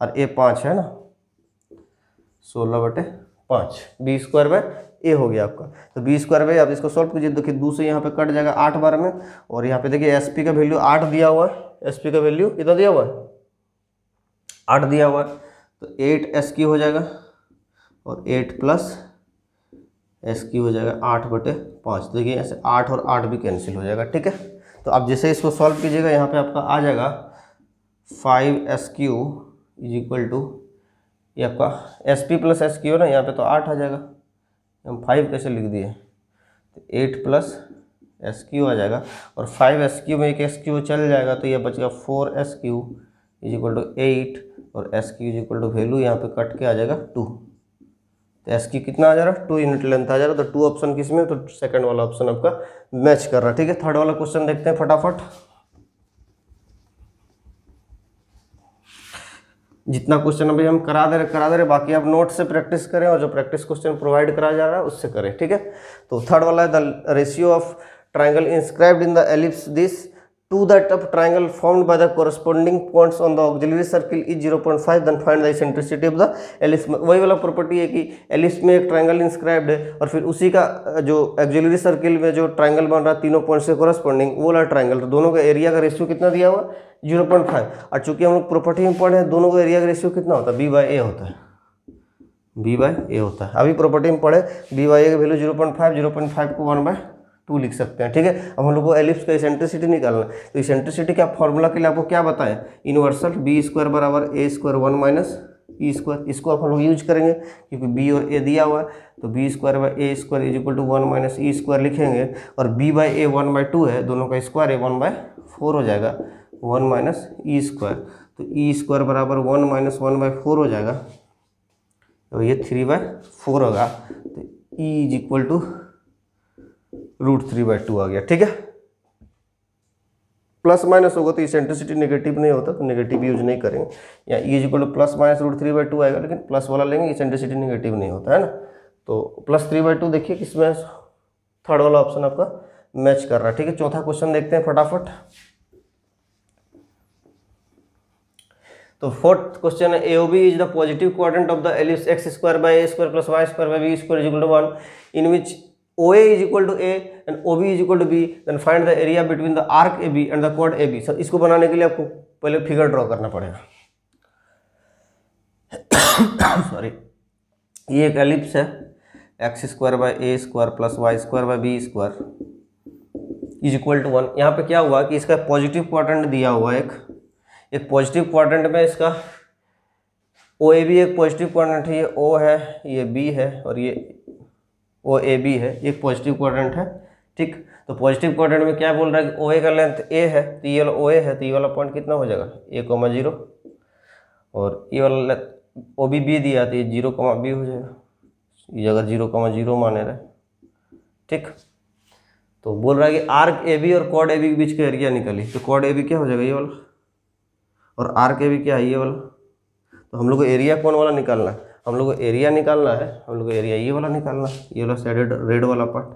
और a 5 है ना, 16 बटे 5 b स्क्वायर बाय a हो गया आपका। तो b स्क्वायर बाय, आप इसको सॉल्व कीजिए, देखिए 2 से यहाँ पे कट जाएगा 8 बार में, और यहाँ पे देखिए एस पी का वैल्यू 8 दिया हुआ है, एस पी का वैल्यू कितना दिया हुआ है 8 दिया हुआ है। तो 8 एस क्यू हो जाएगा और 8 प्लस एस क्यू हो जाएगा 8 बटे 5। तो देखिए ऐसे 8 और 8 भी कैंसिल हो जाएगा, ठीक है। तो आप जैसे इसको सॉल्व कीजिएगा यहाँ पे आपका आ जाएगा 5 S Q is equal to, ये आपका S P plus S Q ना, यहाँ पे तो 8 आ जाएगा, हम 5 कैसे लिख दिए, तो 8 प्लस एस क्यू आ जाएगा, और 5 एस क्यू में एक एस क्यू चल जाएगा, तो ये बचेगा 4 S Q is equal to 8, और S Q is equal to value यहाँ पे कट के आ जाएगा 2। तो एस क्यू कितना आ जा रहा है, 2 यूनिट लेंथ आ जा रहा है। तो 2 ऑप्शन किस में, तो सेकंड वाला ऑप्शन आपका मैच कर रहा है, ठीक है। थर्ड वाला क्वेश्चन देखते हैं फटाफट। जितना क्वेश्चन अभी हम करा दे रहे, बाकी आप नोट से प्रैक्टिस करें, और जो प्रैक्टिस क्वेश्चन प्रोवाइड कराया जा रहा है उससे करें, ठीक है। तो थर्ड वाला है the ratio of triangle inscribed in the ellipse this to that of triangle formed by the corresponding points on the auxiliary circle is 0.5, then find the eccentricity of the ellipse। वही वाला property है कि ellipse में एक triangle inscribed है और फिर उसी का जो ऑक्सिलरी सर्किल में जो ट्रायंगल बन रहा है तीनों पॉइंट से कॉरस्पॉन्डिंग वो वाला ट्रायंगल, तो दोनों का एरिया का रेशियो कितना दिया हुआ 0.5। और चूंकि हम लोग प्रॉपर्टी में पढ़े हैं दोनों का एरिया का रेशियो कितना होता है b/a होता है, b/a होता है। अभी प्रॉपर्टी में पढ़े b/a का वैल्यू 0.5 को 1/2 लिख सकते हैं, ठीक है। अब हम लोग को एलिप्स का इसेंट्रिसिटी निकालना है, तो इसेंट्रिसिटी का फॉर्मूला के लिए आपको क्या बताएं, इनवर्सल b² बराबर a² 1 माइनस e²। इसको आप हम लोग यूज करेंगे क्योंकि b और a दिया हुआ है, तो b² a² is equal to 1 minus e² लिखेंगे और b/a 1/2 है, दोनों का स्क्वायर है 1/4 हो जाएगा 1 माइनस e², तो e² बराबर 1 माइनस 1/4 हो जाएगा, तो ये 3/4 होगा, तो e इज इक्वल टू √3/2 आ गया, ठीक है। प्लस माइनस होगा तो इसेंट्रिसिटी नेगेटिव नहीं होता, तो नेगेटिव यूज नहीं करेंगे, या e is equal to plus minus √3/2 आएगा, लेकिन प्लस वाला लेंगे इसेंट्रिसिटी नेगेटिव नहीं होता है ना। तो प्लस 3/2 देखिए किसमें थर्ड वाला ऑप्शन आपका मैच कर रहा है, ठीक है। चौथा क्वेश्चन देखते हैं फटाफट। तो फोर्थ क्वेश्चन है AOB is the positive quadrant of the ellipse x² / a² + y² / b² is equal to 1 in which OA is equal to A and OB is equal to B, then find the area between the arc AB and the chord AB। Sir इसको बनाने के लिए आपको पहले figure draw करना पड़ेगा। Sorry, ये एक एलिप्स है x² / a² + y² / b² is equal to 1। यहाँ पे क्या हुआ कि इसका पॉजिटिव क्वाड्रेंट दिया हुआ है, एक पॉजिटिव क्वाड्रेंट में इसका OAB एक पॉजिटिव क्वाड्रेंट है, ये O है, ये B है और ये OAB है, एक पॉजिटिव क्वाड्रेंट है, ठीक। तो पॉजिटिव क्वाड्रेंट में क्या बोल रहा है कि OA का लेंथ A है, तो ये वाला OA है, तो ये वाला पॉइंट कितना हो जाएगा a,0 और ये वाला OBB दिया तो ये 0,B हो जाएगा, ये अगर 0,0 माने रहे, ठीक। तो बोल रहा है कि आर्क AB और कॉर्ड AB के बीच का एरिया निकाली, तो कॉर्ड AB क्या हो जाएगा ये वाला और आर्क AB क्या है ये वाला। तो हम लोग को एरिया कौन वाला निकालना है, हम लोग को एरिया निकालना है, हम लोग को एरिया ये वाला निकालना है, ये वाला शेडेड रेड वाला पार्ट,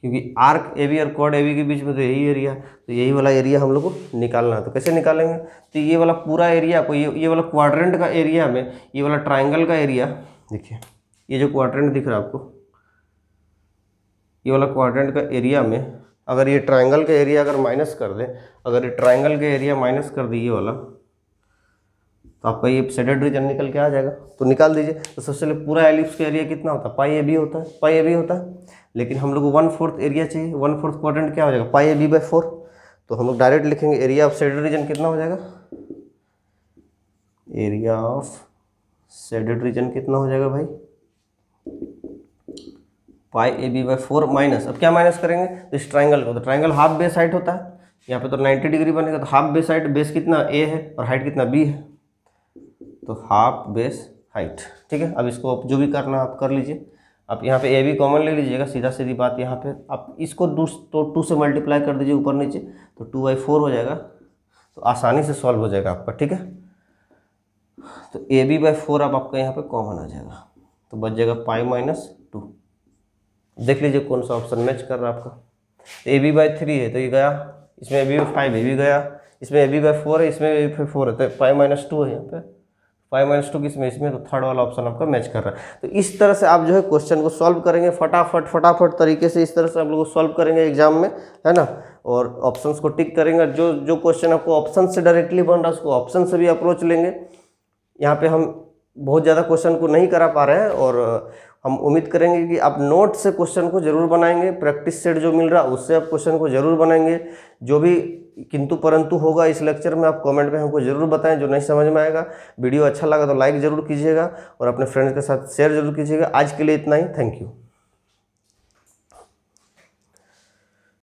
क्योंकि आर्क AB और कॉर्ड AB के बीच में तो यही एरिया है, तो यही वाला एरिया हम लोग को निकालना है। तो कैसे निकालेंगे, तो ये वाला पूरा एरिया को ये वाला क्वाड्रेंट का एरिया में ये वाला ट्राइंगल का एरिया, देखिए ये जो क्वाड्रेंट दिख रहा है आपको, ये वाला क्वाड्रेंट का एरिया में अगर ये ट्राइंगल का एरिया अगर माइनस कर दें, अगर ये ट्राइंगल का एरिया माइनस कर दिए वाला, तो आपका ये शेडेड रीजन निकल के आ जाएगा। तो निकाल दीजिए। तो सबसे पहले पूरा एलिप्स का एरिया कितना होता है, πAB होता है, πAB होता है, लेकिन हम लोग को 1/4 एरिया चाहिए, 1/4 क्वाड्रेंट क्या हो जाएगा πAB/4। तो हम लोग डायरेक्ट लिखेंगे एरिया ऑफ शेडेड रीजन कितना हो जाएगा, एरिया ऑफ शेडेड रीजन कितना हो जाएगा भाई πAB/4 माइनस, अब क्या माइनस करेंगे, तो इस ट्राइंगल को, तो ट्राइंगल हाफ बेस हाइट होता है, यहाँ पे तो 90 डिग्री बनेगा, तो हाफ बेस हाइट, बेस कितना A है और हाइट कितना B है, तो हाफ बेस हाइट, ठीक है। अब इसको जो भी करना आप कर लीजिए। आप यहाँ पे AB कॉमन ले लीजिएगा, सीधा सीधी बात, यहाँ पे आप इसको 2 से मल्टीप्लाई कर दीजिए ऊपर नीचे, तो 2/4 हो जाएगा, तो आसानी से सॉल्व हो जाएगा आपका, ठीक है। तो AB/4 अब आपका यहाँ पे कॉमन आ जाएगा, तो बच जाएगा π-2। देख लीजिए कौन सा ऑप्शन मैच कर रहा है आपका। तो AB/3 है तो ये गया, इसमें AB/5 ये भी गया, इसमें AB/4 है, इसमें AB/4 है, तो π-2 है यहाँ पे, π-2 किसमें, इसमें, तो थर्ड वाला ऑप्शन आपका मैच कर रहा है। तो इस तरह से आप जो है क्वेश्चन को सॉल्व करेंगे फटाफट तरीके से, इस तरह से आप लोग सॉल्व करेंगे एग्जाम में, है ना। और ऑप्शंस को टिक करेंगे, जो क्वेश्चन आपको ऑप्शन से डायरेक्टली बन रहा है उसको ऑप्शन से भी अप्रोच लेंगे। यहाँ पे हम बहुत ज़्यादा क्वेश्चन को नहीं करा पा रहे हैं और हम उम्मीद करेंगे कि आप नोट से क्वेश्चन को जरूर बनाएंगे, प्रैक्टिस सेट जो मिल रहा है उससे आप क्वेश्चन को जरूर बनाएंगे। जो भी किंतु परंतु होगा इस लेक्चर में आप कमेंट में हमको जरूर बताएं, जो नहीं समझ में आएगा। वीडियो अच्छा लगा तो लाइक ज़रूर कीजिएगा और अपने फ्रेंड्स के साथ शेयर जरूर कीजिएगा। आज के लिए इतना ही, थैंक यू।